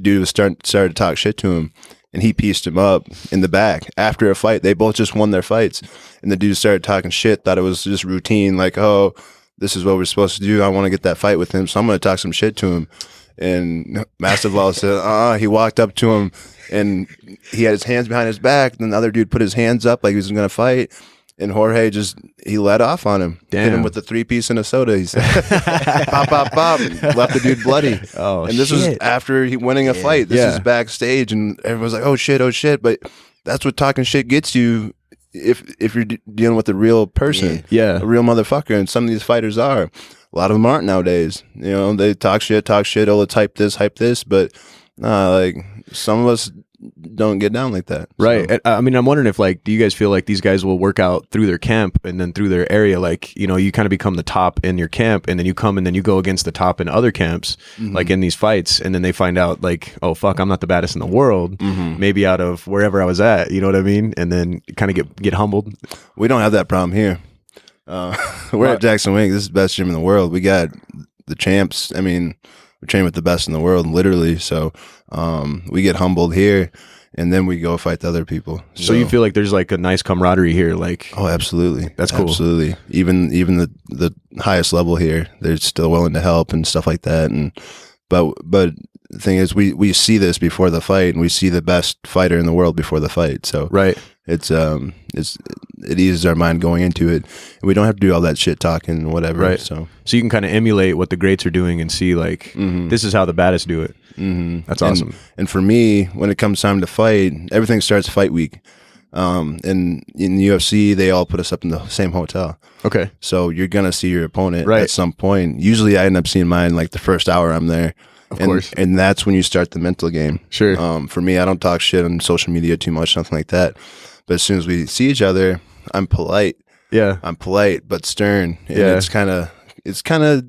dude was started to talk shit to him, and he pieced him up in the back after a fight. They both just won their fights, and the dude started talking shit, thought it was just routine, like, oh, this is what we're supposed to do. I want to get that fight with him, so I'm going to talk some shit to him. And Masvidal said, he walked up to him, and he had his hands behind his back. Then the other dude put his hands up like he was going to fight. And Jorge he let off on him. Damn. Hit him with the 3-piece and a soda. He said, pop, pop, pop. Left the dude bloody. Oh, and this was after he winning a fight. This is backstage. And everyone's like, oh, shit. But that's what talking shit gets you if you're dealing with a real person. Yeah. A real motherfucker. And some of these fighters are. A lot of them aren't nowadays. They talk shit. Oh, let's hype this. But like some of us don't get down like that. Right. So, I mean, I'm wondering if like, do you guys feel like these guys will work out through their camp and then through their area? Like, you know, you kind of become the top in your camp and then you come and then you go against the top in other camps, like in these fights. And then they find out like, oh, fuck, I'm not the baddest in the world. Maybe out of wherever I was at, you know what I mean? And then kind of get humbled. we don't have that problem here. We're at Jackson Wink. This is the best gym in the world. We got the champs. I mean, we train with the best in the world, literally. So we get humbled here, and then we go fight the other people. So you feel like there's like a nice camaraderie here, like oh, absolutely, that's cool. Absolutely, even the highest level here, they're still willing to help and stuff like that. And but the thing is, we see this before the fight, and we see the best fighter in the world before the fight. So right. It eases our mind going into it. We don't have to do all that shit talking and whatever. Right. So you can kind of emulate what the greats are doing and see like this is how the baddest do it. That's awesome. And for me, when it comes time to fight, everything starts fight week. And in the UFC, they all put us up in the same hotel. Okay. So you're gonna see your opponent right. at some point. Usually, I end up seeing mine like the first hour I'm there. Of course. And that's when you start the mental game. Sure. For me, I don't talk shit on social media too much, nothing like that. But as soon as we see each other, I'm polite. Yeah. I'm polite but stern. And yeah. it's kind of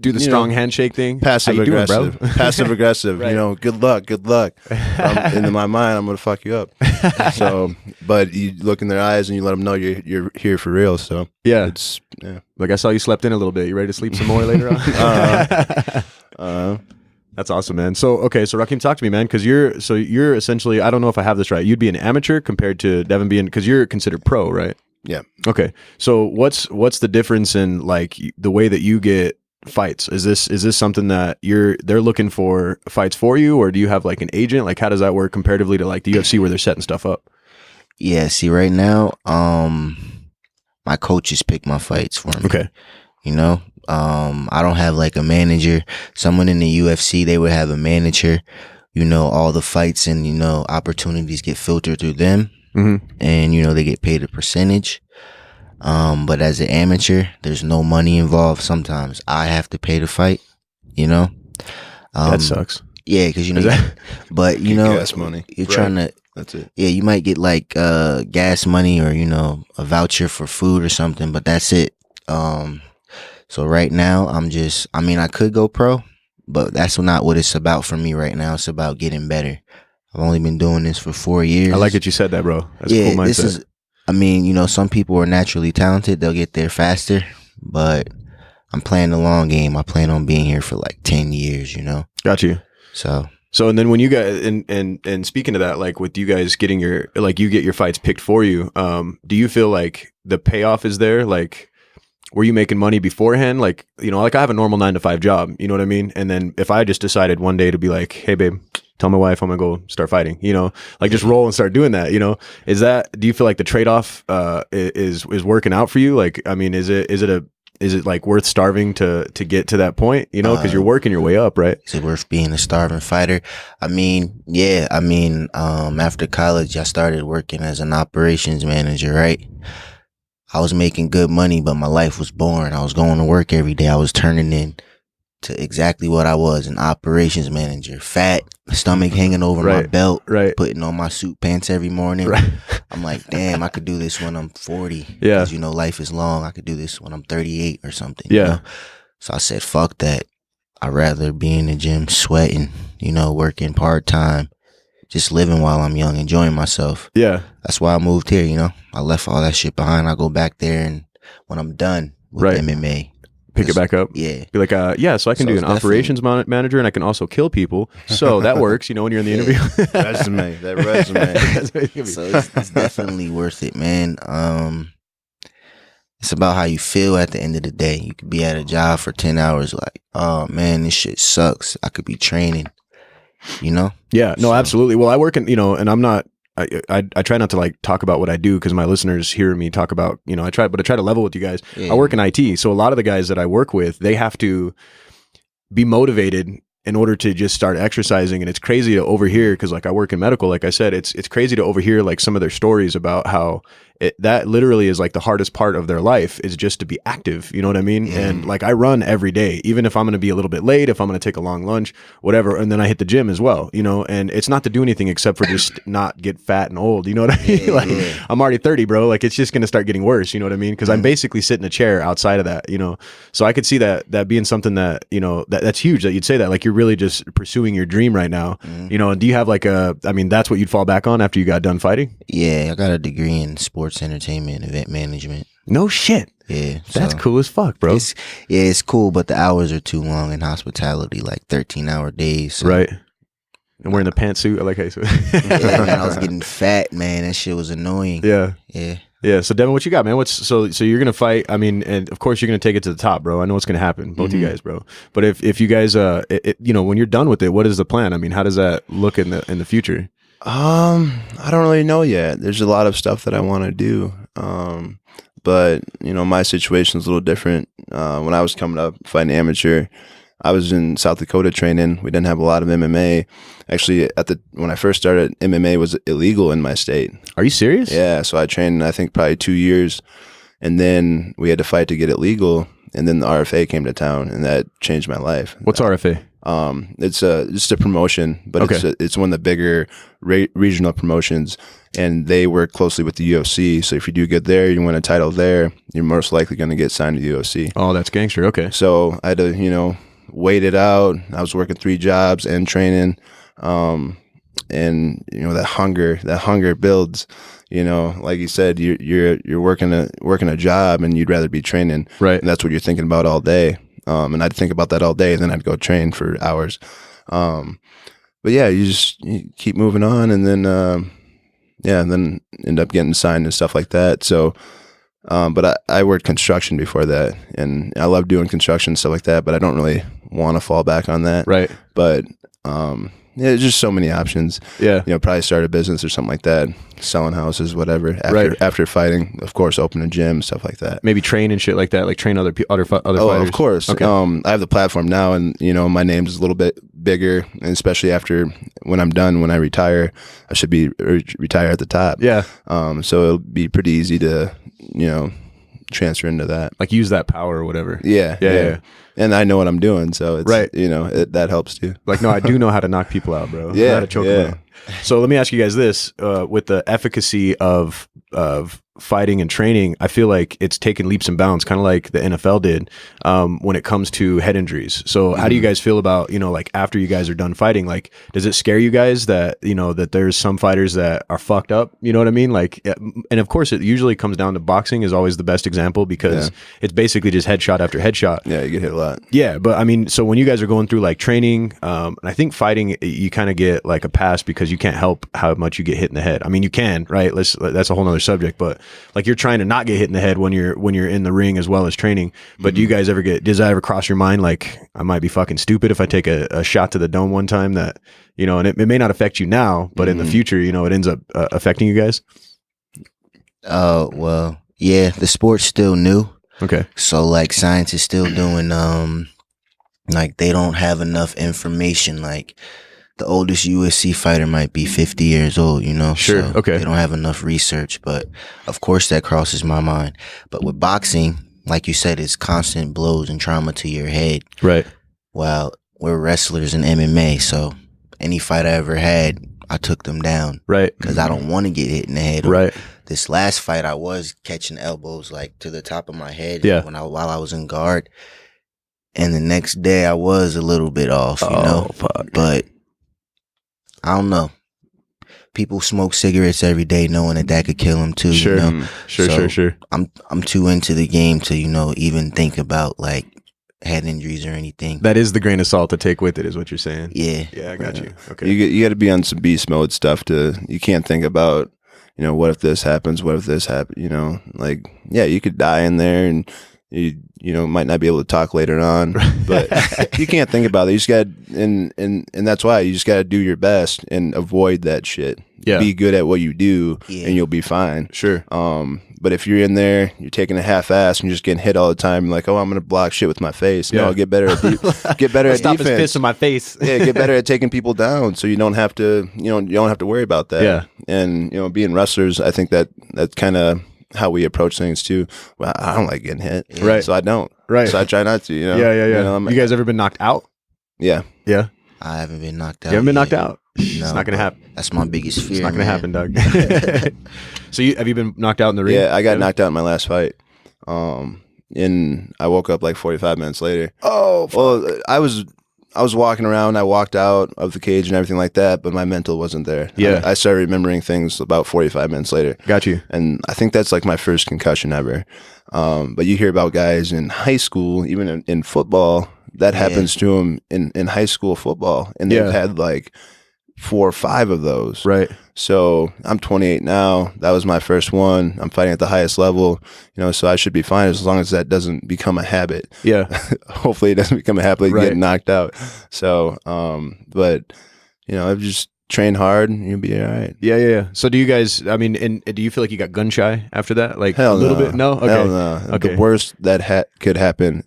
do the strong handshake thing. Passive aggressive. Passive aggressive. Right. You know, good luck. In my mind, I'm gonna fuck you up. So, but you look in their eyes and you let them know you're here for real. So yeah, yeah. Like I saw you slept in a little bit. You ready to sleep some more later on? That's awesome, man. So Rakim, talk to me, man, because you're essentially, I don't know if I have this right. You'd be an amateur compared to Devin being, because you're considered pro, right? Yeah. Okay. So what's the difference in like the way that you get fights? Is this something that they're looking for fights for you, or do you have like an agent? Like how does that work comparatively to like the UFC where they're setting stuff up? Yeah. See, right now, my coaches pick my fights for me. Okay. You know, I don't have like a manager. Someone in the UFC, they would have a manager. You know, all the fights and, you know, opportunities get filtered through them. And, you know, they get paid a percentage. But as an amateur, there's no money involved. Sometimes I have to pay to fight, you know. That sucks. Yeah, because, you know, but, you know, gas money. You're trying to. That's it. Yeah, you might get like gas money or, you know, a voucher for food or something, but that's it. So right now, I could go pro, but that's not what it's about for me right now. It's about getting better. I've only been doing this for 4 years. I like that you said that, bro. That's a cool mindset. You know, some people are naturally talented. They'll get there faster, but I'm playing the long game. I plan on being here for like 10 years, you know? Got you. So, and then when you guys, and speaking of that, like with you guys getting you get your fights picked for you, do you feel like the payoff is there? Like, were you making money beforehand? Like, you know, like I have a normal 9-to-5 job, you know what I mean? And then if I just decided one day to be like, hey babe, tell my wife I'm gonna go start fighting, you know, like just roll and start doing that, you know, do you feel like the trade-off, is working out for you? Like, I mean, is it like worth starving to get to that point, you know, cause you're working your way up, right? Is it worth being a starving fighter? I mean, yeah, after college, I started working as an operations manager, right? I was making good money, but my life was boring. I was going to work every day. I was turning in to exactly what I was, an operations manager. Fat, stomach hanging over my belt, putting on my suit pants every morning. Right. I'm like, damn, I could do this when I'm 40. Yeah. Because, you know, life is long. I could do this when I'm 38 or something. Yeah. You know? So I said, fuck that. I'd rather be in the gym sweating, you know, working part-time. Just living while I'm young, enjoying myself. Yeah. That's why I moved here, you know. I left all that shit behind. I go back there, and when I'm done with MMA, pick it back up. Yeah. Be like, so I can do an operations manager, and I can also kill people. So that works, you know, when you're in the interview. resume. So it's definitely worth it, man. It's about how you feel at the end of the day. You could be at a job for 10 hours like, oh, man, this shit sucks. I could be training. You know? Yeah, no, absolutely. Well, I work in, you know, and I'm not, I try not to like talk about what I do because my listeners hear me talk about, you know, I try to level with you guys. Yeah. I work in IT. So a lot of the guys that I work with, they have to be motivated in order to just start exercising. And it's crazy to overhear, because like I work in medical, like I said, it's crazy to overhear like some of their stories about how that literally is like the hardest part of their life is just to be active. You know what I mean? And like I run every day, even if I'm going to be a little bit late, if I'm going to take a long lunch, whatever. And then I hit the gym as well, you know, and it's not to do anything except for just not get fat and old. You know what I mean? Like I'm already 30, bro. Like it's just going to start getting worse. You know what I mean? Cause I'm basically sitting in a chair outside of that, you know? So I could see that being something that, you know, that's huge that you'd say that, like you're really just pursuing your dream right now, you know, and do you have like that's what you'd fall back on after you got done fighting? Yeah, I got a degree in sports entertainment, event management. No shit. Yeah. That's cool as fuck, bro. It's cool, but the hours are too long in hospitality, like 13-hour days. So. Right. And wearing the pantsuit. I like how you said Yeah, man, I was getting fat, man. That shit was annoying. Yeah. Yeah. Yeah. So Devin, what you got, man? So you're gonna fight. I mean, and of course you're gonna take it to the top, bro. I know what's gonna happen, both you guys, bro. But if you guys, you know, when you're done with it, what is the plan? I mean, how does that look in the future? I don't really know yet. There's a lot of stuff that I want to do. But you know, my situation's a little different. When I was coming up fighting amateur, I was in South Dakota training. We didn't have a lot of MMA. Actually, when I first started, MMA was illegal in my state. Are you serious? Yeah. So I trained, I think, probably 2 years, and then we had to fight to get it legal. And then the RFA came to town, and that changed my life. What's RFA? It's just a promotion, but it's one of the bigger regional promotions, and they work closely with the UFC. So if you do good there, you win a title there, you're most likely going to get signed to the UFC. Oh, that's gangster. Okay. So I had to, you know, wait it out. I was working 3 jobs and training, and you know that hunger builds. You know, like you said, you're working a job, and you'd rather be training, right? And that's what you're thinking about all day. And I'd think about that all day, and then I'd go train for hours. But yeah, you keep moving on, and then and then end up getting signed and stuff like that. So, but I worked construction before that, and I love doing construction and stuff like that. But I don't really want to fall back on that, right? But yeah, there's just so many options. Yeah, you know, probably start a business or something like that, selling houses, whatever. After fighting, of course, open a gym, stuff like that. Maybe train and shit like that, like train other fighters. Of course. Okay. I have the platform now, and you know, my name's a little bit bigger, and especially after when I'm done, when I retire, I should be retire at the top. Yeah. So it'll be pretty easy to, you know, transfer into that. Like use that power or whatever. Yeah. And I know what I'm doing, so it's, right. You know, that helps too. Like, no, I do know how to knock people out, bro. Yeah. How to choke them out. So let me ask you guys this: with the efficacy of fighting and training, I feel like it's taken leaps and bounds, kind of like the NFL did when it comes to head injuries. So how do you guys feel about, you know, like after you guys are done fighting, like does it scare you guys that, you know, that there's some fighters that are fucked up? You know what I mean? Like, and of course it usually comes down to boxing is always the best example because it's basically just headshot after headshot. Yeah, you get hit a lot. Yeah, but I mean, so when you guys are going through like training, and I think fighting, you kind of get like a pass because you can't help how much you get hit in the head. I mean, you can, right? That's a whole nother subject, but like you're trying to not get hit in the head when you're in the ring as well as training. But do you guys does that ever cross your mind? Like, I might be fucking stupid if I take a shot to the dome one time that, you know, and it may not affect you now, but in the future, you know, it ends up affecting you guys. Well, yeah, the sport's still new. Okay. So like science is still doing, like they don't have enough information. Like the oldest UFC fighter might be 50 years old, you know? Sure. So okay. They don't have enough research, but of course that crosses my mind. But with boxing, like you said, it's constant blows and trauma to your head. Right. Well, we're wrestlers in MMA, so any fight I ever had, I took them down. Right. Because I don't want to get hit in the head. Right. This last fight, I was catching elbows like to the top of my head while I was in guard. And the next day, I was a little bit off, you know? Fuck. But I don't know. People smoke cigarettes every day knowing that could kill them too. Sure. You know? Sure. I'm too into the game to, you know, even think about like head injuries or anything. That is the grain of salt to take with it, is what you're saying. Yeah. Yeah, I got you. Okay. You got to be on some beast mode stuff you can't think about, you know, what if this happens? What if this happens? You know, like, yeah, you could die in there and you know, might not be able to talk later on, but you can't think about it. You just got and that's why you just got to do your best and avoid that shit. Yeah. Be good at what you do and you'll be fine. Sure. But if you're in there, you're taking a half ass and you're just getting hit all the time, you're like, oh, I'm going to block shit with my face. Yeah. No, get better at defense. Stop his fist in my face. Yeah, get better at taking people down so you don't have to, you don't have to worry about that. Yeah. And, you know, being wrestlers, I think that kind of how we approach things too. Well, I don't like getting hit, Right. So I don't, Right. So I try not to. You know? Yeah. You know, You guys ever been knocked out? yeah. Yeah. I haven't been knocked out. You haven't been knocked yet. out? It's No, not going to happen. That's my biggest fear. It's not going to happen, man. Doug. So have you been knocked out in the ring? Yeah, I got knocked out in my last fight. And I woke up like 45 minutes later. Oh, Well, I was walking around. I walked out of the cage and everything like that, but my mental wasn't there. Yeah. I started remembering things about 45 minutes later. got you. And I think that's like my first concussion ever. But you hear about guys in high school, even in football, that happens to them in high school football. And they've had like 4 or 5 of those. Right. So I'm 28 now. That was my first one. I'm fighting at the highest level, so I should be fine as long as that doesn't become a habit. Yeah. Hopefully it doesn't become a habit, Right. getting knocked out. So, but I've just trained hard and you'll be all right. Yeah. So do you guys, I mean, and do you feel like you got gun shy after that? Like Hell a little no. bit? No? Okay. Hell no. Okay. The worst that could happen,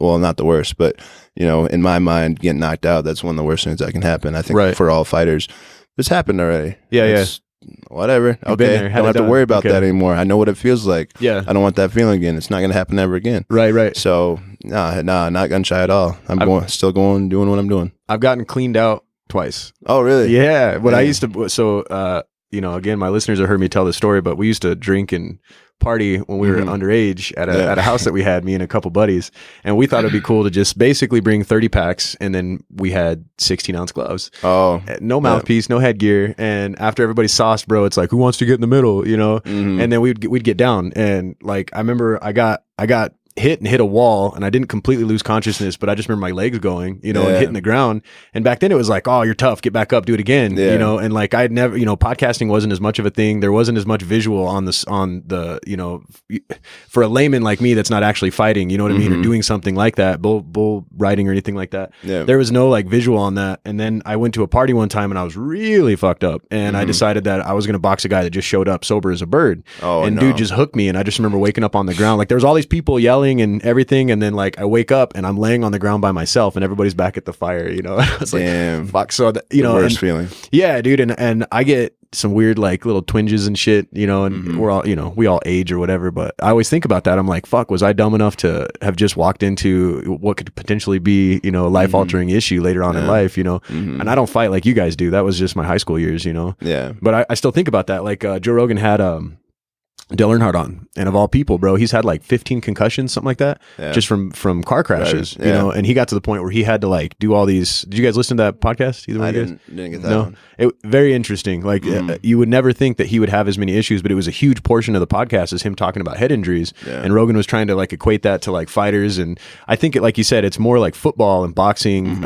well, not the worst, but, in my mind, getting knocked out, that's one of the worst things that can happen. I think Right. for all fighters. It's happened already. Yeah, It's whatever. been Okay. there, had Don't it have to done. worry about Okay. that anymore. I know what it feels like. Yeah. I don't want that feeling again. It's not going to happen ever again. Right. So, nah, not gun shy at all. Still going, doing what I'm doing. I've gotten cleaned out twice. Oh, really? Yeah. What I Yeah. used to, so, again, my listeners have heard me tell this story, but we used to drink and party when we were underage at a house that we had, me and a couple buddies, and we thought it'd be cool to just basically bring 30 packs, and then we had 16-ounce gloves. Oh. No mouthpiece, no headgear, and after everybody sauced, bro, it's like, who wants to get in the middle, Mhm. And then we'd get down, and like I remember I got hit and hit a wall, and I didn't completely lose consciousness, but I just remember my legs going, and hitting the ground. And back then it was like, oh, you're tough, get back up, do it again, and like I'd never, podcasting wasn't as much of a thing. There wasn't as much visual on the for a layman like me that's not actually fighting, you know what I mean, or doing something like that, bull riding or anything like that. Yeah. There was no like visual on that. And then I went to a party one time and I was really fucked up, and I decided that I was going to box a guy that just showed up sober as a bird. Oh, and no. dude just hooked me, and I just remember waking up on the ground, like there was all these people yelling and everything, and then like I wake up and I'm laying on the ground by myself and everybody's back at the fire, I was Damn. like, fuck. So that, The worst and- feeling. yeah, dude, and I get some weird like little twinges and shit, and we're all, we all age or whatever, but I always think about that. I'm like, fuck, was I dumb enough to have just walked into what could potentially be, a life altering issue later on in life, and I don't fight like you guys do. That was just my high school years, Yeah. but I still think about that. Like Joe Rogan had Dale Earnhardt on, and of all people, bro, he's had like 15 concussions, something like that, just from car crashes, and he got to the point where he had to like do all these. Did you guys listen to that podcast? Either one I of you guys? didn't get that No, one. very interesting. Like you would never think that he would have as many issues, but it was a huge portion of the podcast is him talking about head injuries, and Rogan was trying to like equate that to like fighters, and I think like you said, it's more like football and boxing.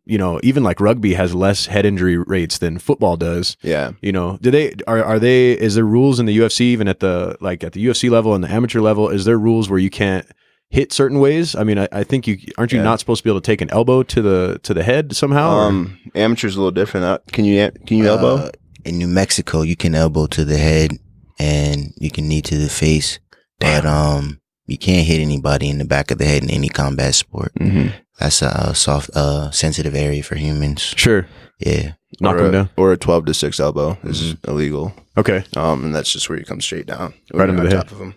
Even like rugby has less head injury rates than football does. Yeah. Do they are they? Is there rules in the UFC even at the UFC level and the amateur level? Is there rules where you can't hit certain ways? I mean, I think aren't you not supposed to be able to take an elbow to the head somehow? Amateur's a little different. Can you elbow? In New Mexico, you can elbow to the head and you can knee to the face, but you can't hit anybody in the back of the head in any combat sport. That's a soft, sensitive area for humans. Sure. Yeah. Knock them down. Or a 12-6 elbow is illegal. Okay. And that's just where you come straight down. Right into the head. top of them.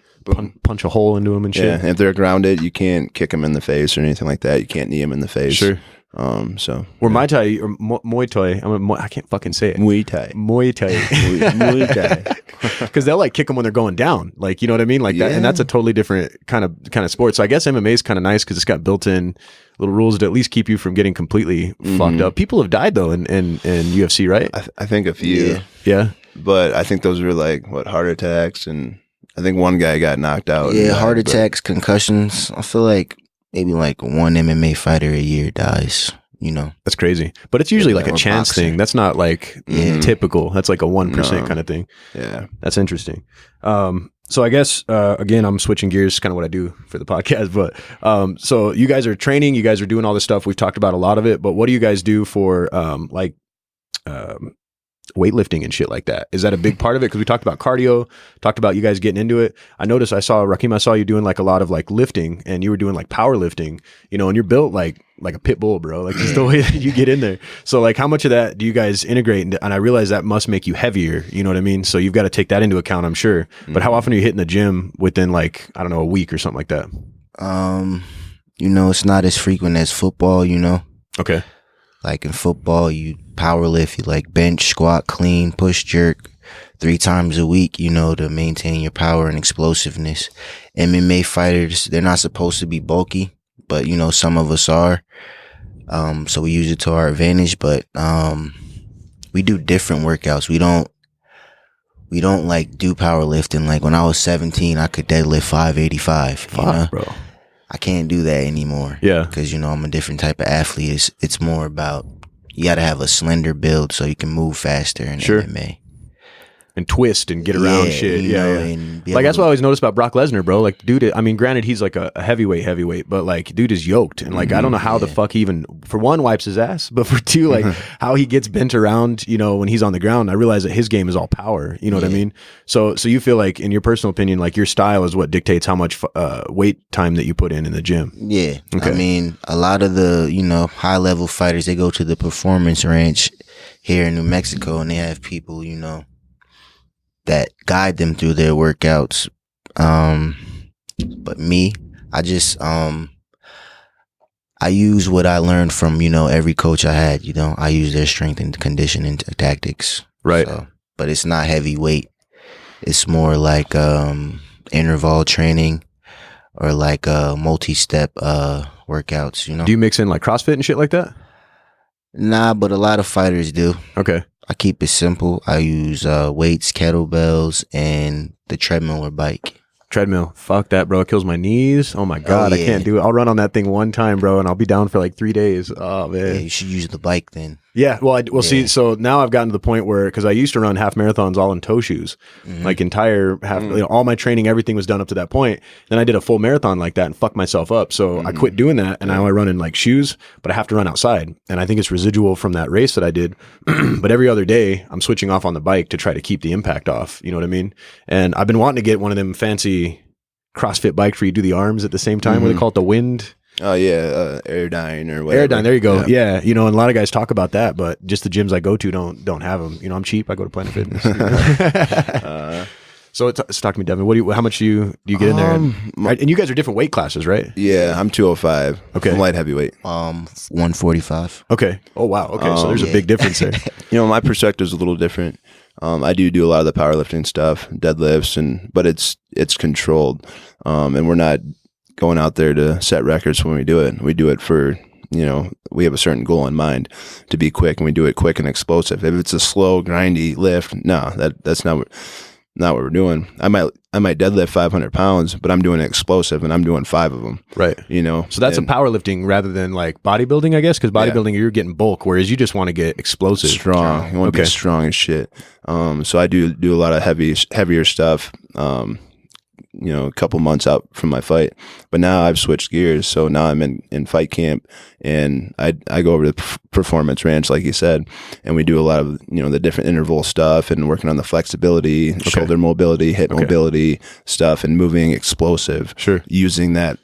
Punch a hole into them and shit. Yeah, and if they're grounded, you can't kick them in the face or anything like that. You can't knee them in the face. Sure. So Or Muay Thai or Muay Thai. I can't fucking say it. Muay Thai. Muay Thai. Muay Thai. Because they'll like kick them when they're going down, like, you know what I mean, like that, and that's a totally different kind of sport. So I guess MMA is kind of nice because it's got built-in little rules to at least keep you from getting completely fucked up. People have died though in UFC, right? I think a few. Yeah. But I think those were like heart attacks, and I think one guy got knocked out. Yeah, and heart died, but- attacks, concussions. I feel like maybe like one MMA fighter a year dies, That's crazy, but it's usually like a Or chance boxer. thing. That's not like typical. That's like a 1% kind of thing. Yeah. That's interesting. So I guess again, I'm switching gears, kind of what I do for the podcast. But so you guys are training, you guys are doing all this stuff. We've talked about a lot of it, but what do you guys do for weightlifting and shit like that. Is that a big part of it? Because we talked about cardio, talked about you guys getting into it. I noticed, Rakim, I saw you doing like a lot of like lifting, and you were doing like powerlifting, you know, and you're built like a pit bull, bro. Like just the way that you get in there. So like how much of that do you guys integrate? And I realize that must make you heavier, you know what I mean? So you've got to take that into account, I'm sure. But how often are you hitting the gym within like, I don't know, a week or something like that? You know, it's not as frequent as football, you know. Okay. Like in football, you power lift, you like bench, squat, clean, push, jerk 3 times a week, you know, to maintain your power and explosiveness. MMA fighters, they're not supposed to be bulky, but you know, some of us are. So we use it to our advantage, but we do different workouts. We don't like do powerlifting. Like when I was 17, I could deadlift 585. Fuck, you know? bro. I can't do that anymore. Yeah. Because, you know, I'm a different type of athlete. It's more about, you got to have a slender build so you can move faster in MMA. And twist and get around shit. Yeah. Like that's what I always noticed about Brock Lesnar, bro. Like, dude, I mean, granted, he's like a heavyweight, but like, dude is yoked. And like, I don't know how the fuck he even, for one, wipes his ass, but for two, like how he gets bent around, you know, when he's on the ground. I realize that his game is all power. You know what I mean? So you feel like, in your personal opinion, like your style is what dictates how much weight time that you put in the gym. Yeah. Okay. I mean, a lot of the, you know, high level fighters, they go to the performance ranch here in New Mexico, and they have people, you know, that guide them through their workouts. But me, I just, I use what I learned from, you know, every coach I had, you know, I use their strength and conditioning tactics. Right. So, but it's not heavy weight. It's more like, interval training or like, multi-step, workouts, you know? Do you mix in like CrossFit and shit like that? Nah, but a lot of fighters do. Okay. I keep it simple. I use weights, kettlebells, and the treadmill or bike. Treadmill. Fuck that, bro. It kills my knees. Oh my God. I can't do it. I'll run on that thing one time, bro, and I'll be down for like 3 days. Oh, man. Yeah, you should use the bike then. Yeah. Well, see, so now I've gotten to the point where, because I used to run half marathons all in toe shoes, like entire half, you know, all my training, everything was done up to that point. Then I did a full marathon like that and fucked myself up. So I quit doing that, and now I run in like shoes, but I have to run outside. And I think it's residual from that race that I did. But every other day, I'm switching off on the bike to try to keep the impact off. You know what I mean? And I've been wanting to get one of them fancy CrossFit bikes where you do the arms at the same time, where they call it the wind. Oh yeah, Airdyne or whatever. Airdyne, there you go. Yeah, you know, and a lot of guys talk about that, but just the gyms I go to don't have them. You know, I'm cheap. I go to Planet Fitness. So talk to me, Devin. How much do you get in there? And you guys are different weight classes, right? Yeah, I'm 205. Okay, I'm light heavyweight. 145. Okay. Oh wow. Okay, so there's a big difference there. You know, my perspective is a little different. I do a lot of the powerlifting stuff, deadlifts, but it's controlled, and we're not going out there to set records when we do it. We do it for, you know, we have a certain goal in mind to be quick, and we do it quick and explosive. If it's a slow, grindy lift, no, that's not what we're doing. I might deadlift 500 pounds, but I'm doing it explosive, and I'm doing 5 of them. Right. You know, so that's a powerlifting rather than like bodybuilding, I guess, because bodybuilding you're getting bulk, whereas you just want to get explosive, strong. You want to be strong as shit. So I do a lot of heavier stuff. You know, a couple months out from my fight, but now I've switched gears. So now I'm in fight camp, and I go over to the performance ranch, like you said, and we do a lot of, you know, the different interval stuff and working on the flexibility, shoulder mobility, hip mobility stuff, and moving explosive. Sure. Using that,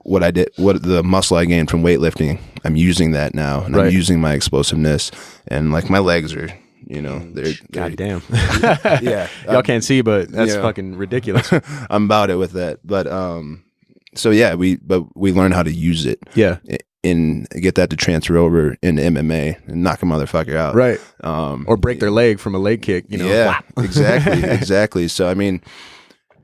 what the muscle I gained from weightlifting, I'm using that now, and I'm using my explosiveness, and like my legs are, you know, they're goddamn. Yeah. Y'all can't see, but that's fucking ridiculous. I'm about it with that. But so yeah, we learn how to use it. Yeah. And get that to transfer over into MMA and knock a motherfucker out. Right. Or break their leg from a leg kick, you know. Yeah. Exactly. So I mean,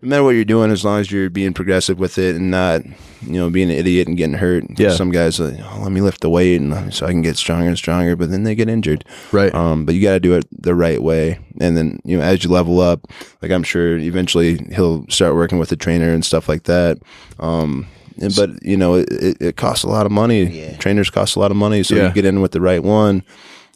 no matter what you're doing, as long as you're being progressive with it and not, you know, being an idiot and getting hurt. Yeah. Some guys are like, oh, let me lift the weight and so I can get stronger and stronger, but then they get injured. Right. But you got to do it the right way. And then, you know, as you level up, like I'm sure eventually he'll start working with a trainer and stuff like that. But you know, it costs a lot of money. Yeah. Trainers cost a lot of money. So you get in with the right one,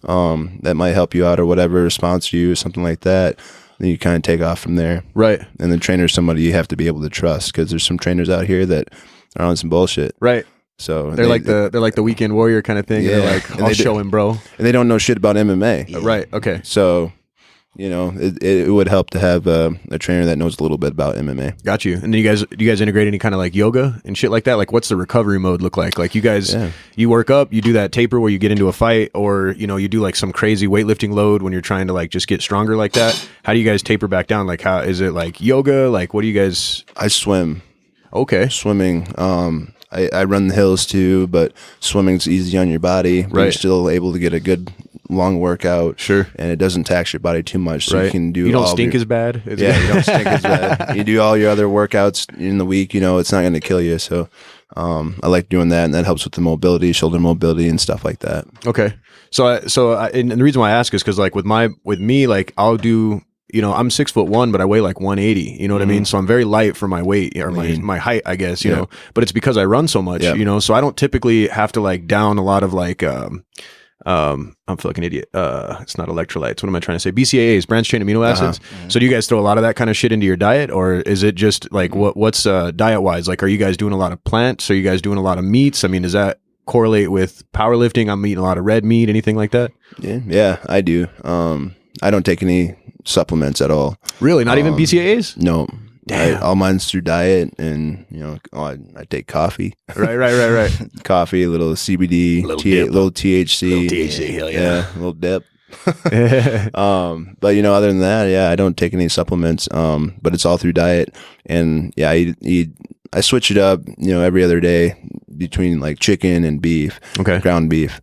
that might help you out or whatever, sponsor you or something like that. Then you kind of take off from there. Right. And the trainer's somebody you have to be able to trust, because there's some trainers out here that are on some bullshit. Right. So they're like the weekend warrior kind of thing. Yeah. They're like, I'll show him, bro. And they don't know shit about MMA. Yeah. Right. Okay. So it would help to have a trainer that knows a little bit about MMA. Got you. And then do you guys integrate any kind of like yoga and shit like that? Like what's the recovery mode look like? Like you guys, you work up, you do that taper where you get into a fight, or, you do like some crazy weightlifting load when you're trying to like just get stronger like that. How do you guys taper back down? Like how is it like yoga? Like what do you guys? I swim. Okay. Swimming. I run the hills too, but swimming's easy on your body. But you're still able to get a good long workout. Sure. And it doesn't tax your body too much. So you can do. You don't stink as bad. You don't stink as bad. You do all your other workouts in the week. It's not going to kill you. So I like doing that, and that helps with the mobility, shoulder mobility, and stuff like that. Okay. And the reason why I ask is because like with me, like I'll do. I'm 6'1", but I weigh like 180. You know what I mean? So I'm very light for my weight or my height, I guess. You know, but it's because I run so much. So I don't typically have to like down a lot of like. I'm fucking idiot. It's not electrolytes. What am I trying to say? BCAAs, branched chain amino acids. So do you guys throw a lot of that kind of shit into your diet, or is it just like what's diet wise? Like, are you guys doing a lot of plants? Are you guys doing a lot of meats? I mean, does that correlate with powerlifting? I'm eating a lot of red meat, anything like that? Yeah, I do. I don't take any supplements at all. Really? Not even BCAAs? No. All mine's through diet, and I take coffee. Right. Coffee, a little CBD, little THC, hell yeah, a little dip. But other than that, I don't take any supplements. But it's all through diet, and I switch it up, every other day between like chicken and beef, ground beef.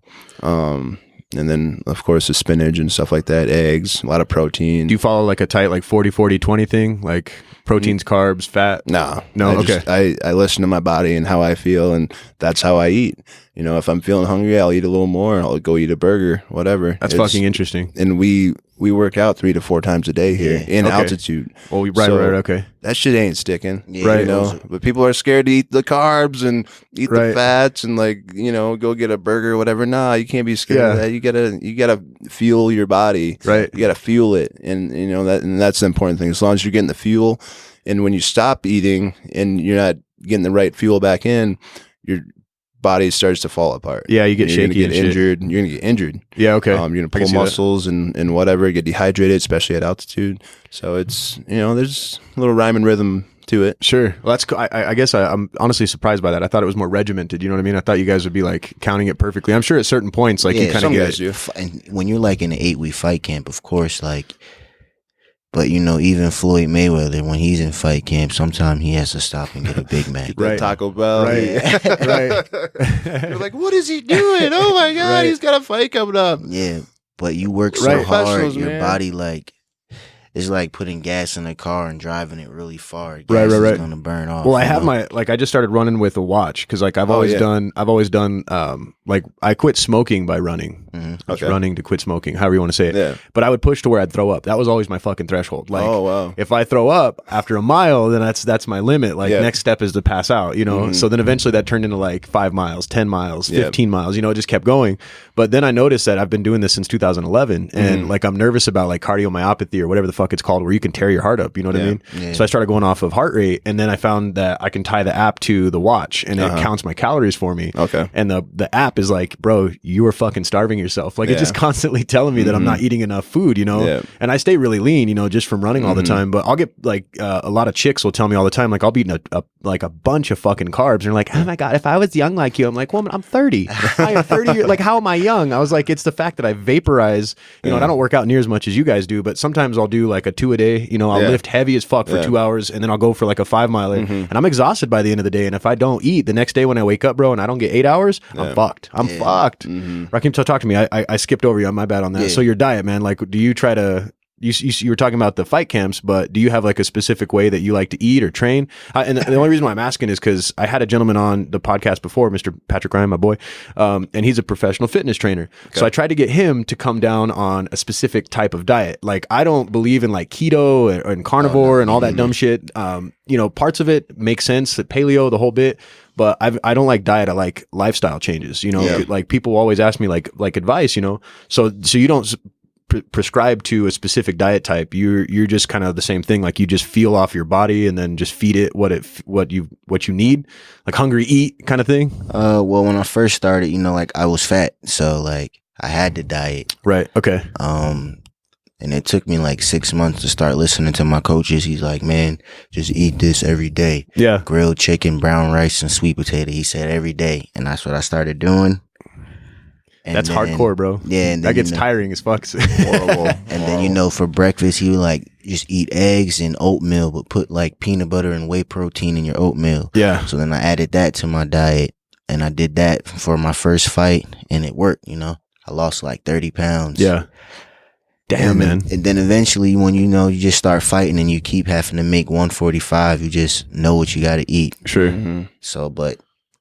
And then, of course, the spinach and stuff like that, eggs, a lot of protein. Do you follow like a tight like 40-40-20 thing? Like proteins, carbs, fat? No. Okay. I listen to my body and how I feel, and that's how I eat. If I'm feeling hungry, I'll eat a little more. I'll go eat a burger, whatever. That's fucking interesting. And we work out 3 to 4 times a day here in altitude. Well, right, okay. That shit ain't sticking, right? But people are scared to eat the carbs and eat the fats and go get a burger or whatever. Nah, you can't be scared of that. You gotta fuel your body, right? You gotta fuel it, and that's the important thing. As long as you're getting the fuel, and when you stop eating and you're not getting the right fuel back in, your body starts to fall apart. Yeah, you get shaky. You're gonna get injured. You're gonna get injured. Yeah, okay. You're gonna pull muscles and whatever. Get dehydrated, especially at altitude. So it's there's a little rhyme and rhythm to it. Sure. Well, that's cool. I guess I'm honestly surprised by that. I thought it was more regimented. You know what I mean? I thought you guys would be like counting it perfectly. I'm sure at certain points, like you kind of get it. And when you're like in an 8-week fight camp, of course, like. But even Floyd Mayweather, when he's in fight camp, sometimes he has to stop and get a Big Mac. Right. Taco Bell. Right. Right. You're like, what is he doing? Oh my God, he's got a fight coming up. Yeah, but you work so hard, your body it's like putting gas in a car and driving it really far. Gas is gonna burn off. Well, I have I just started running with a watch because I've always done I quit smoking by running. Running to quit smoking, however you want to say it. Yeah. But I would push to where I'd throw up. That was always my fucking threshold. Like, if I throw up after a mile, then that's my limit. Like, next step is to pass out. So then eventually that turned into like 5 miles, 10 miles, 15 miles. It just kept going. But then I noticed that I've been doing this since 2011, and like I'm nervous about like cardiomyopathy or whatever the fuck it's called, where you can tear your heart up. You know what I mean? Yeah. So I started going off of heart rate, and then I found that I can tie the app to the watch, and it counts my calories for me. Okay. And the app is like, bro, you are fucking starving yourself. Like it's just constantly telling me that I'm not eating enough food. And I stay really lean, just from running all the time. But I'll get like a lot of chicks will tell me all the time, like I'll be eating a bunch of fucking carbs, and they're like, oh my God, if I was young like you. I'm like, woman, I'm 30. I am 30. Like, how am I young? I was like, it's the fact that I vaporize. And I don't work out near as much as you guys do, but sometimes I'll do like a 2 a day. I'll lift heavy as fuck for 2 hours, and then I'll go for like a 5 miler, and I'm exhausted by the end of the day. And if I don't eat the next day when I wake up, bro, and I don't get 8 hours, I'm fucked. I'm fucked. Rakim, so talk to me. I skipped over you. My bad on that. So your diet, man, like, do you try to? You were talking about the fight camps, but do you have like a specific way that you like to eat or train? And the only reason why I'm asking is because I had a gentleman on the podcast before, Mr. Patrick Ryan, my boy, and he's a professional fitness trainer. Okay. So I tried to get him to come down on a specific type of diet. Like, I don't believe in like keto and carnivore and all that dumb shit. Parts of it make sense, paleo, the whole bit. But I don't like diet. I like lifestyle changes. Like people always ask me like advice. So you don't prescribe to a specific diet type. You're just kind of the same thing. Like, you just feel off your body and then just feed it what you need, like hungry eat kind of thing. Well, when I first started, like I was fat, so like I had to diet. Right. Okay. And it took me like 6 months to start listening to my coaches. He's like, man, just eat this every day. Yeah. Grilled chicken, brown rice, and sweet potato. He said every day. And that's what I started doing. And that's hardcore, bro. Yeah. And then, that gets tiring as fuck. Horrible. And then, for breakfast, he would like just eat eggs and oatmeal, but put like peanut butter and whey protein in your oatmeal. Yeah. So then I added that to my diet. And I did that for my first fight. And it worked, I lost like 30 pounds. Yeah. Damn, man. And then eventually when you just start fighting and you keep having to make 145, you just know what you got to eat. Sure. Mm-hmm. So, but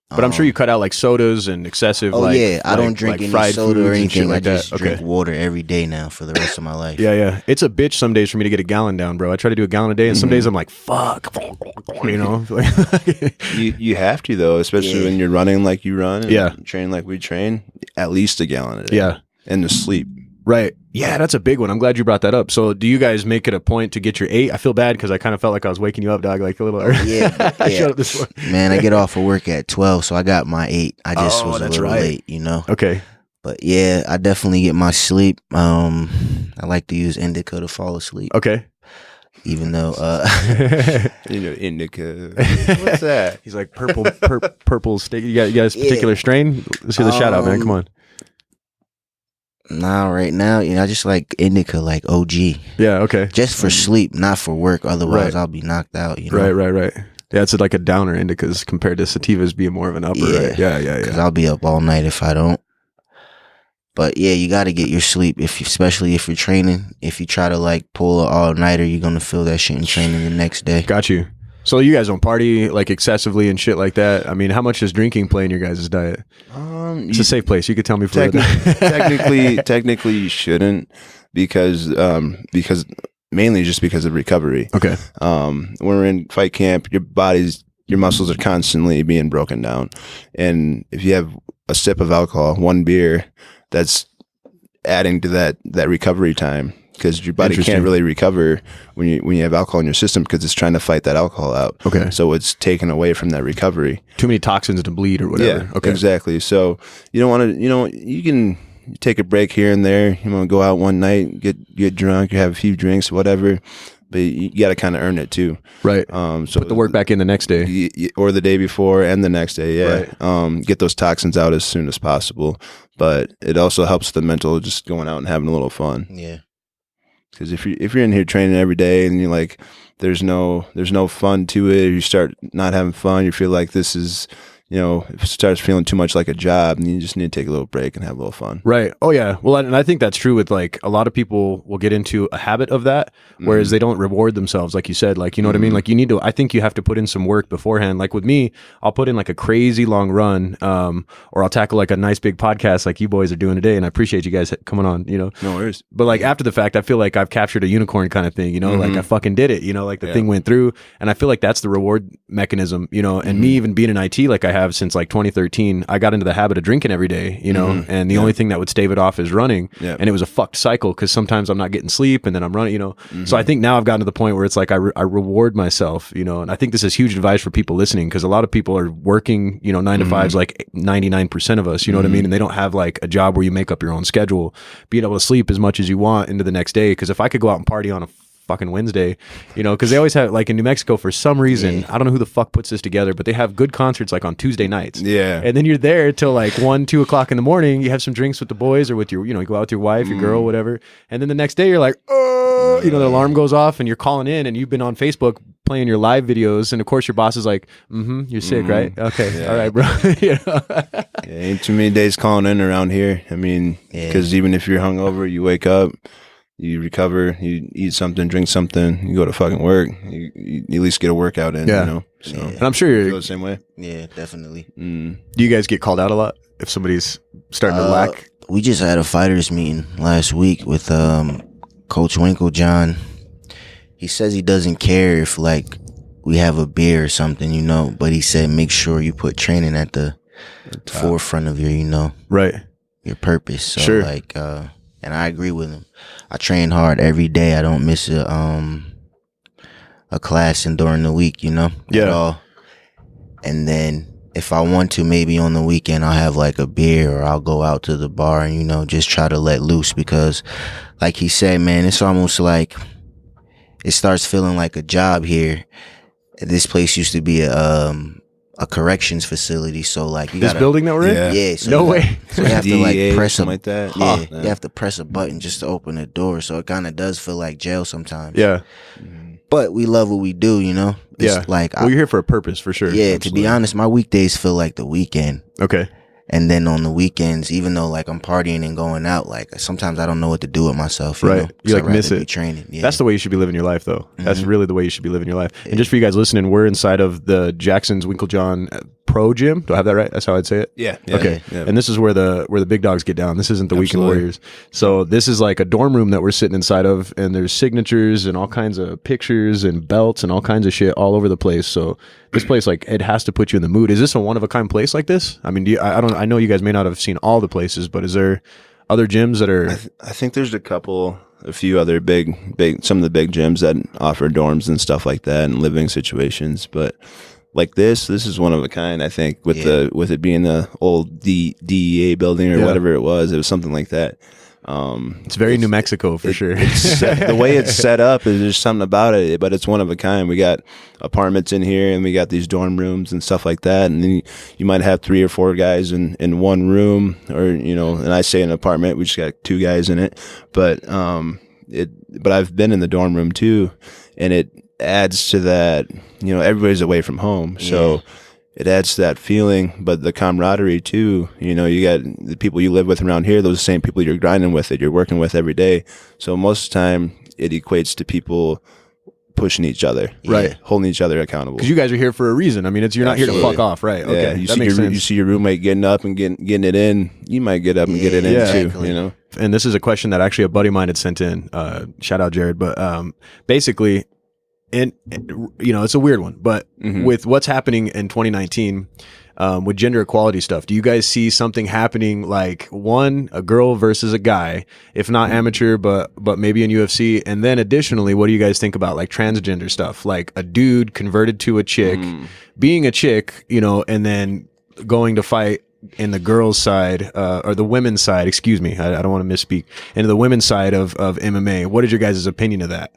I'm sure you cut out like sodas and excessive. Oh yeah, I don't drink any soda or anything. Like I just that. drink water every day now for the rest of my life. Yeah. It's a bitch some days for me to get a gallon down, bro. I try to do a gallon a day, and some days I'm like, fuck, You have to though, especially when you're running like you run. And train like we train. At least a gallon a day. Yeah. And to sleep. Right. Yeah, that's a big one. I'm glad you brought that up. So do you guys make it a point to get your 8? I feel bad because I kind of felt like I was waking you up, dog, like a little early. Yeah. I showed up this morning. Man, I get off of work at 12, so I got my 8. I just was a little late, Okay. But yeah, I definitely get my sleep. I like to use indica to fall asleep. Okay. Even though indica. What's that? He's like purple steak. You got a particular strain? Let's hear the shout out, man. Come on. Nah, right now, I just like indica, like OG. Yeah, okay. Just for sleep, not for work. Otherwise, I'll be knocked out. Right. Yeah, it's like a downer indicas compared to sativas being more of an upper. Right? Yeah. Because I'll be up all night if I don't. But yeah, you got to get your sleep, especially if you're training. If you try to like pull an all-nighter, you're going to feel that shit in training the next day. Got you. So you guys don't party like excessively and shit like that? I mean, how much does drinking play in your guys' diet? It's a safe place. You could tell me for technically you shouldn't because mainly just because of recovery. Okay. When we're in fight camp, your muscles are constantly being broken down. And if you have a sip of alcohol, one beer, that's adding to that recovery time. Because your body can't really recover when you have alcohol in your system because it's trying to fight that alcohol out. Okay. So it's taken away from that recovery. Too many toxins to bleed or whatever. Yeah, okay. Exactly. So you don't want to, you can take a break here and there. You want to go out one night, get drunk, you have a few drinks, whatever. But you got to kind of earn it too. Right. So put the work back in the next day. Or the day before and the next day. Yeah. Right. Get those toxins out as soon as possible. But it also helps the mental just going out and having a little fun. Yeah. Because if you're in here training every day and you're like, there's no fun to it, you start not having fun, you feel like this is, it starts feeling too much like a job, and you just need to take a little break and have a little fun. Right. Oh yeah. Well, and I think that's true with like a lot of people will get into a habit of that, whereas they don't reward themselves, like you said, like, you know what I mean? Like I think you have to put in some work beforehand. Like with me, I'll put in like a crazy long run, or I'll tackle like a nice big podcast like you boys are doing today. And I appreciate you guys coming on, No worries. But like after the fact, I feel like I've captured a unicorn kind of thing, like I fucking did it, like the thing went through, and I feel like that's the reward mechanism, and me even being in IT, like I have since like 2013, I got into the habit of drinking every day, and the only thing that would stave it off is running. And it was a fucked cycle because sometimes I'm not getting sleep and then I'm running, So I think now I've gotten to the point where it's like I reward myself, and I think this is huge advice for people listening because a lot of people are working, 9 to 5s, like 99% of us, you know what I mean? And they don't have like a job where you make up your own schedule, being able to sleep as much as you want into the next day. Because if I could go out and party on a fucking Wednesday, because they always have, like in New Mexico for some reason, I don't know who the fuck puts this together, but they have good concerts like on Tuesday nights. Yeah. And then you're there till like 1-2 o'clock in the morning, you have some drinks with the boys or with your, you go out with your wife, your girl, whatever. And then the next day you're like, oh, the alarm goes off and you're calling in and you've been on Facebook playing your live videos. And of course your boss is like, you're sick, right? Okay. All right, bro. Ain't too many days calling in around here. I mean, because even if you're hungover, you wake up, you recover, you eat something, drink something, you go to fucking work, you at least get a workout in, So, and I'm sure you're the same way. Yeah, definitely. Do you guys get called out a lot if somebody's starting to lack? We just had a fighters meeting last week with Coach Winklejohn. He says he doesn't care if like we have a beer or something, but he said make sure you put training at the forefront of your, right, your purpose. So sure. like, and I agree with him. I train hard every day. I don't miss a class during the week, at all. And then if I want to, maybe on the weekend I'll have like a beer or I'll go out to the bar and, you know, just try to let loose because like he said, man, it's almost like it starts feeling like a job here. This place used to be a corrections facility, so like you this building that we're in? Yeah. So no way. So you have to like press something like that. Yeah, you have to press a button just to open the door, so it kind of does feel like jail sometimes. Yeah. But we love what we do, you know? It's like well, you're here for a purpose, for sure. Yeah, absolutely. To be honest, my weekdays feel like the weekend. Okay. And then on the weekends, even though like I'm partying and going out, like sometimes I don't know what to do with myself. You know? You like miss it. Training. Yeah. That's the way you should be living your life, though. That's really the way you should be living your life. And just for you guys listening, we're inside of the Jackson's Winklejohn Pro Gym. Do I have that right? That's how I'd say it. Yeah. Okay. Yeah. And this is where the big dogs get down. This isn't the Weekend Warriors. So this is like a dorm room that we're sitting inside of, and there's signatures and all kinds of pictures and belts and all kinds of shit all over the place. So this place, like, it has to put you in the mood. Is this a one of a kind place like this? I mean, I know you guys may not have seen all the places, but is there other gyms that are? I think there's a few other big, some of the big gyms that offer dorms and stuff like that and living situations, but. Like this is one of a kind. I think with it being the old DEA building or whatever it was something like that. It's very New Mexico for sure. The way it's set up is just something about it, but it's one of a kind. We got apartments in here, and we got these dorm rooms and stuff like that. And then you might have 3 or 4 guys in one room, or you know. And I say an apartment, we just got 2 guys in it. But but I've been in the dorm room too, and it adds to that. You know, everybody's away from home, so it adds to that feeling, but the camaraderie too. You know, you got the people you live with around here, those are the same people you're grinding with, that you're working with every day. So most of the time it equates to people pushing each other, right? Holding each other accountable. Because you guys are here for a reason. I mean, you're not here to fuck off, right? Okay, you see your roommate getting up and getting it in. You might get up and get it in too. Exactly. You know. And this is a question that actually a buddy of mine had sent in. Shout out Jared, but basically. And you know, it's a weird one, but with what's happening in 2019 with gender equality stuff, do you guys see something happening like a girl versus a guy, if not amateur, but maybe in UFC? And then additionally, what do you guys think about like transgender stuff, like a dude converted to a chick, being a chick, you know, and then going to fight in the girls' side or the women's side? Excuse me, I don't want to misspeak. And the women's side of MMA. What is your guys' opinion of that?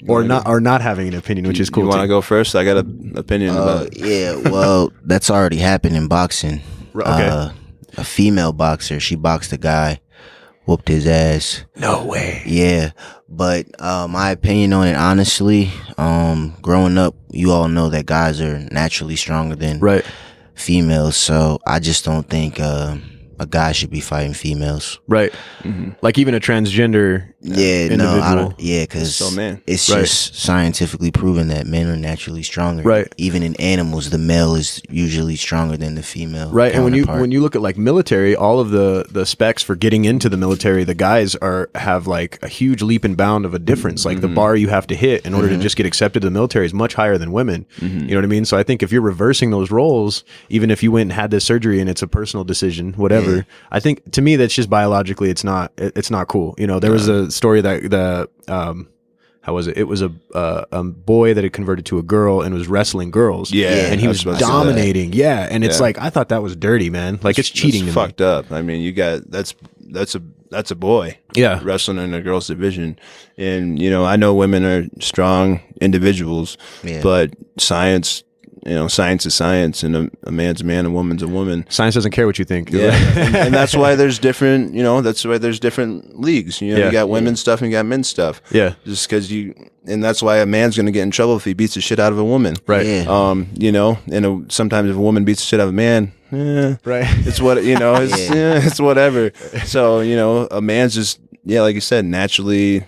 Or not having an opinion, which is cool. You want to go first? I got an opinion about it. Yeah, well, that's already happened in boxing. Okay. A female boxer, she boxed a guy, whooped his ass. No way. Yeah, but my opinion on it, honestly, growing up, you all know that guys are naturally stronger than females, so I just don't think a guy should be fighting females. Right. Like even a transgender individual. No, I don't. Yeah, because it's Right. just scientifically proven that men are naturally stronger. Right. Even in animals, the male is usually stronger than the female. Right. And counterpart. when you look at like military, all of the specs for getting into the military, the guys have like a huge leap and bound of a difference. Like the bar you have to hit in order to just get accepted to the military is much higher than women. You know what I mean? So I think if you're reversing those roles, even if you went and had this surgery and it's a personal decision, whatever, I think to me that's just biologically it's not cool. You know, there was a story that how was it? It was a boy that had converted to a girl and was wrestling girls. Yeah, and he was dominating. Yeah, and it's like I thought that was dirty, man. Like it's cheating. That's fucked up. I mean, you got that's a boy. Yeah, wrestling in a girls' division, and you know I know women are strong individuals, but science. You know, science is science, and a man's a man, a woman's a woman. Science doesn't care what you think. Yeah, and that's why there's different. You know, that's why there's different leagues. You know, you got women's stuff and you got men's stuff. Yeah, just because and that's why a man's going to get in trouble if he beats the shit out of a woman. Right. Yeah. You know, and sometimes if a woman beats the shit out of a man, right, it's what you know. It's it's whatever. So you know, a man's just like you said, naturally.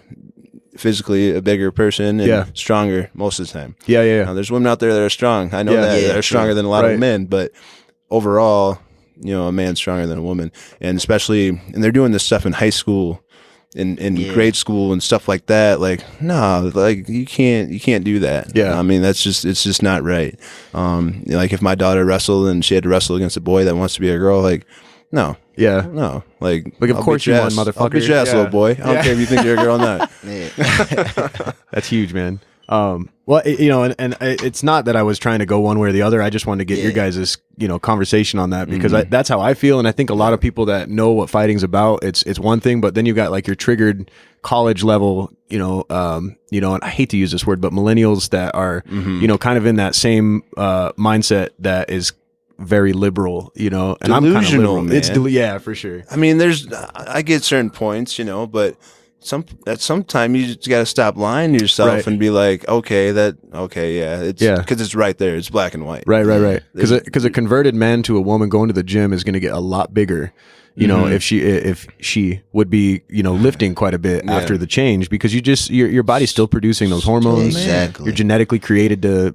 Physically a bigger person and stronger most of the time. Now, there's women out there that are strong. I know that are stronger than a lot of men, but overall, you know, a man's stronger than a woman, and especially, and they're doing this stuff in high school, in grade school and stuff like that. Like, no, like you can't do that. I mean, it's just not right. Like if my daughter wrestled and she had to wrestle against a boy that wants to be a girl, like, no. No. Like of course you won, motherfucker. I'll beat your ass, little boy. I don't care if you think you're a girl or not. That's huge, man. Well, and it's not that I was trying to go one way or the other. I just wanted to get your guys' conversation on that, because that's how I feel. And I think a lot of people that know what fighting's about, it's one thing, but then you got like your triggered college level, and I hate to use this word, but millennials that are, kind of in that same mindset that is very liberal, and delusional, I'm kind of liberal. Man. It's yeah, for sure. I mean, I get certain points, but at some time you just got to stop lying to yourself and be like, it's because it's right there, it's black and white, right. Because a converted man to a woman going to the gym is going to get a lot bigger. If she would be, lifting quite a bit after the change, because your body's still producing those hormones. Exactly. You're genetically created to,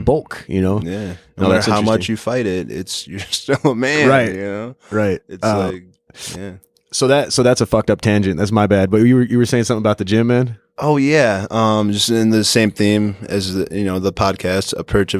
bulk, Yeah. No matter how much you fight it, you're still a man, right. Right. It's So that's a fucked up tangent. That's my bad. But you were saying something about the gym, man? Oh yeah. Just in the same theme as the podcast, a perch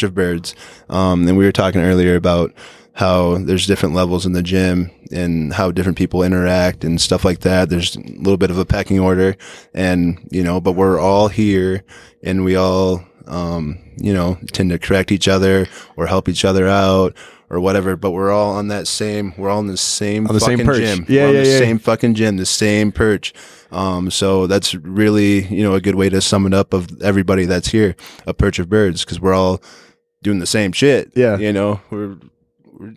of birds. And we were talking earlier about how there's different levels in the gym and how different people interact and stuff like that. There's a little bit of a pecking order, and but we're all here, and we all tend to correct each other or help each other out or whatever, but we're all in the same fucking perch. gym. Yeah, the same fucking gym, the same perch. So that's really, a good way to sum it up of everybody that's here, a perch of birds, because we're all doing the same shit. Yeah.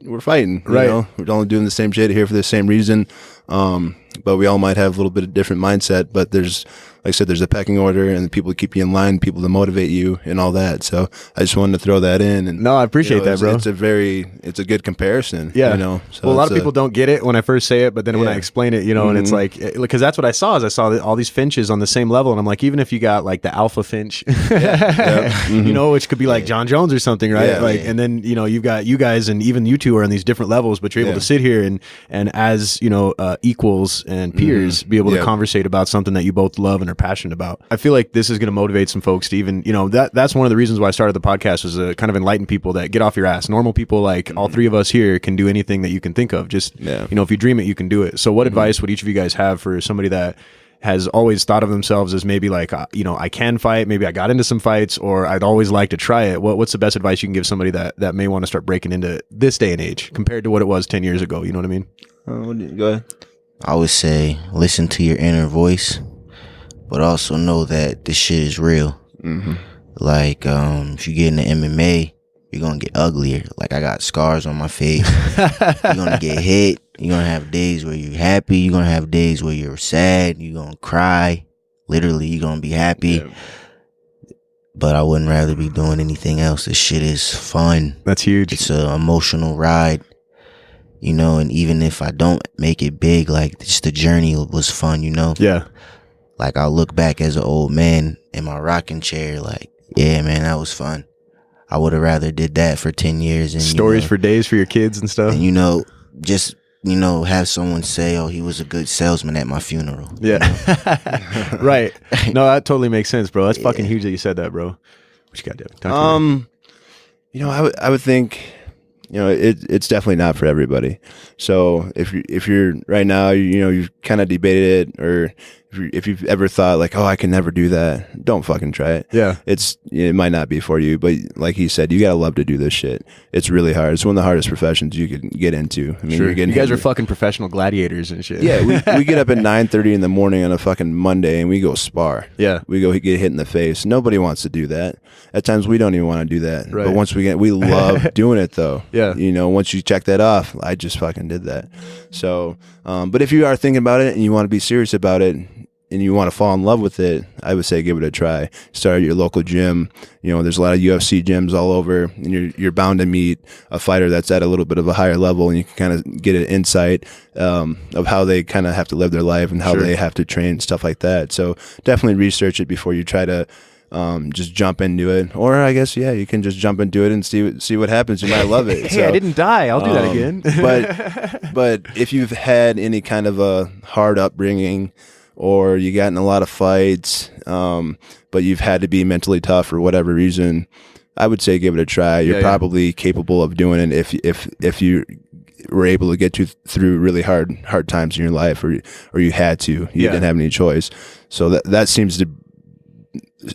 We're fighting, right? We're all doing the same shit here for the same reason. But we all might have a little bit of different mindset, but there's, like I said, there's a pecking order, and the people to keep you in line, people to motivate you, and all that. So I just wanted to throw that in. And no, I appreciate that, bro. It's a good comparison. Yeah. So well, a lot of people don't get it when I first say it, but then when I explain it, and it's like, because that's what I saw. Is I saw all these finches on the same level, and I'm like, even if you got like the alpha finch, which could be like John Jones or something, right? And then you've got you guys, and even you two are on these different levels, but you're able to sit here and as equals and peers, be able to conversate about something that you both love and are passionate about. I feel like this is going to motivate some folks to even, that's one of the reasons why I started the podcast, was to kind of enlighten people that get off your ass. Normal people like all three of us here can do anything that you can think of. Just, if you dream it, you can do it. So what advice would each of you guys have for somebody that has always thought of themselves as maybe like, I can fight, maybe I got into some fights, or I'd always like to try it? What's the best advice you can give somebody that may want to start breaking into this day and age compared to what it was 10 years ago? You know what I mean? Go ahead. I would say listen to your inner voice, but also know that this shit is real. Like, if you get into MMA, you're going to get uglier. Like, I got scars on my face. You're going to get hit. You're going to have days where you're happy. You're going to have days where you're sad. You're going to cry. Literally, you're going to be happy. Yeah. But I wouldn't rather be doing anything else. This shit is fun. That's huge. It's an emotional ride. And even if I don't make it big, like, just the journey was fun, Yeah. Like, I'll look back as an old man in my rocking chair, like, yeah, man, that was fun. I would have rather did that for 10 years. And stories for days for your kids and stuff. And, just, have someone say, oh, he was a good salesman at my funeral. Yeah. Right. No, that totally makes sense, bro. That's fucking huge that you said that, bro. What you got, Devin? I would think, it's definitely not for everybody. So if you're right now, you've kind of debated it, or if you've ever thought like, oh, I can never do that, don't fucking try it. Yeah. It might not be for you, but like he said, you gotta love to do this shit. It's really hard. It's one of the hardest professions you can get into. I mean, sure. You guys are fucking professional gladiators and shit. Yeah. We get up at 9:30 in the morning on a fucking Monday and we go spar. Yeah. We go get hit in the face. Nobody wants to do that. At times we don't even want to do that. Right. But once we love doing it though. Yeah. Once you check that off, I just fucking did that. So, but if you are thinking about it and you want to be serious about it, and you want to fall in love with it, I would say give it a try. Start at your local gym. There's a lot of UFC gyms all over, and you're bound to meet a fighter that's at a little bit of a higher level, and you can kind of get an insight of how they kind of have to live their life and how they have to train, stuff like that. So definitely research it before you try to just jump into it. Or I guess, you can just jump into it and see what happens. You might love it. Hey, I didn't die. I'll do that again. but if you've had any kind of a hard upbringing, or you got in a lot of fights, but you've had to be mentally tough for whatever reason, I would say give it a try. You're probably capable of doing it if you were able to get through really hard times in your life, or you had to. You didn't have any choice. So that seems to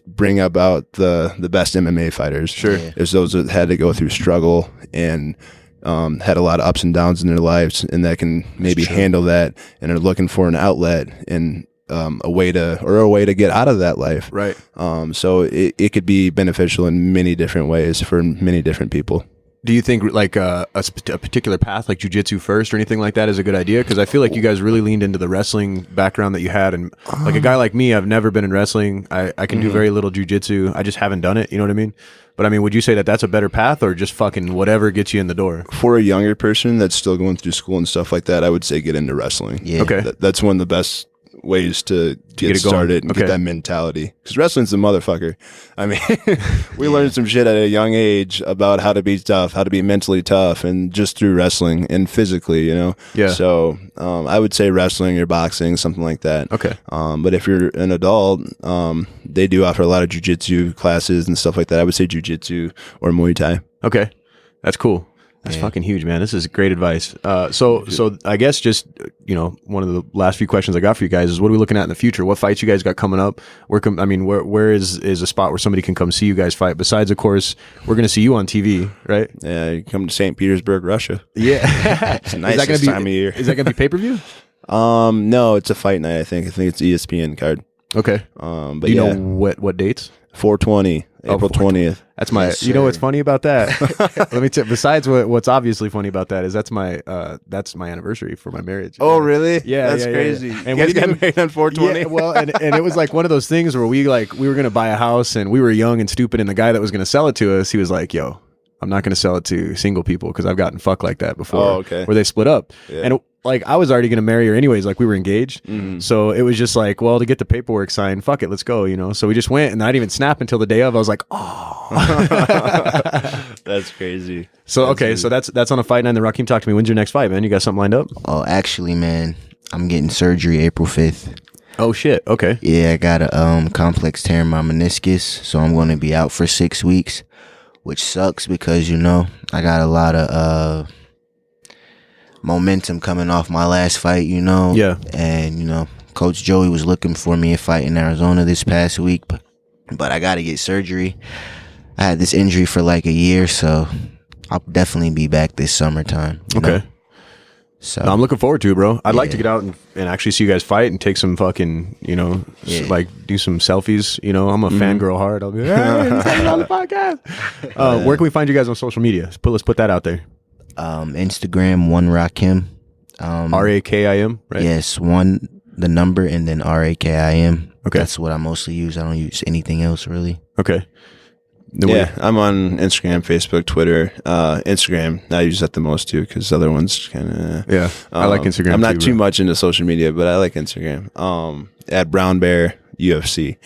bring about the best MMA fighters. Sure. Yeah. It's those that had to go through struggle and had a lot of ups and downs in their lives, and that can maybe handle that and are looking for an outlet and a way to get out of that life. Right. So it could be beneficial in many different ways for many different people. Do you think like a particular path, like jiu-jitsu first or anything like that, is a good idea? Because I feel like you guys really leaned into the wrestling background that you had, and like a guy like me, I've never been in wrestling. I can do very little jiu-jitsu. I just haven't done it. You know what I mean? But I mean, would you say that that's a better path, or just fucking whatever gets you in the door? For a younger person that's still going through school and stuff like that, I would say get into wrestling. Yeah. Okay. That's one of the best ways to get it going. started and Okay. get that mentality, because wrestling's a motherfucker. I mean, we learned some shit at a young age about how to be tough, how to be mentally tough, and just through wrestling and physically, Yeah. So I would say wrestling or boxing, something like that. Okay. But if you're an adult, they do offer a lot of jiu-jitsu classes and stuff like that. I would say jiu-jitsu or Muay Thai. Okay. That's cool. That's fucking huge, man. This is great advice. So I guess just, one of the last few questions I got for you guys is, what are we looking at in the future? What fights you guys got coming up? Where is a spot where somebody can come see you guys fight? Besides, of course, we're going to see you on TV, right? Yeah, you come to St. Petersburg, Russia. Yeah. It's the nicest time of year. Is that going to be pay-per-view? No, it's a fight night. I think it's ESPN card. Okay. But Do you know what dates? 420, April 20th. That's my. Yes, you know what's sir. funny about that? Let me tell. Besides what's obviously funny about that is that's my anniversary for my marriage. Oh, really? Yeah, that's yeah, crazy. yeah. And And you we guys got didn't married on 420. Yeah, well, and it was like one of those things where we were gonna buy a house and we were young and stupid, and the guy that was gonna sell it to us, he was like, "Yo, I'm not gonna sell it to single people because I've gotten fucked like that before." Oh, okay. Where they split up, Yeah. and like I was already gonna marry her anyways. Like we were engaged, so it was just like, well, to get the paperwork signed, fuck it, let's go. So we just went, and I didn't even snap until the day of. I was like, oh. That's crazy. So okay, so that's on a fight night. And then Rakim, talk to me. When's your next fight, man? You got something lined up? Oh, actually, man, I'm getting surgery April 5th. Oh shit. Okay. Yeah, I got a complex tear in my meniscus, so I'm going to be out for 6 weeks, which sucks because I got a lot of momentum coming off my last fight. Yeah. And Coach Joey was looking for me a fight in Arizona this past week, but I got to get surgery. I had this injury for like a year, so I'll definitely be back this summertime. Okay. So No, I'm looking forward to it, bro. I'd like to Yeah. get out and actually see you guys fight and take some fucking, like do some selfies. I'm a fangirl hard. I'll be like, hey, he's coming on the podcast. Where can we find you guys on social media? Let's put that out there. Instagram, one Rakim. Rakim, right? Yes, one the number and then Rakim. Okay. That's what I mostly use. I don't use anything else really. Okay. Yeah, I'm on Instagram, Facebook, Twitter. Instagram, I use that the most too, because other ones kind of. Yeah, I like Instagram. I'm not too bro. much into social media, but I like Instagram. At Brown Bear UFC.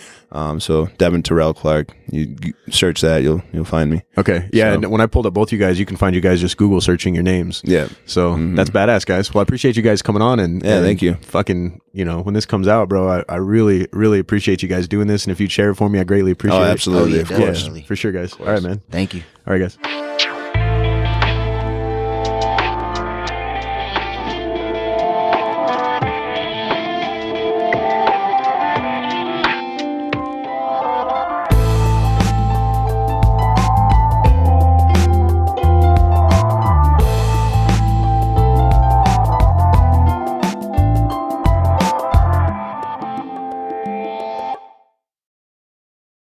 So Devin, Clarke. You search that, you'll find me. Okay. Yeah. So- And when I pulled up both you guys, you can find you guys just Google searching your names. Yeah. So that's badass, guys. Well, I appreciate you guys coming on and thank you. Fucking, when this comes out, bro, I really, really appreciate you guys doing this. And if you'd share it for me, I greatly appreciate Oh, it. absolutely, Oh, yeah, of course. definitely. For sure, guys. All right, man. Thank you. All right, guys.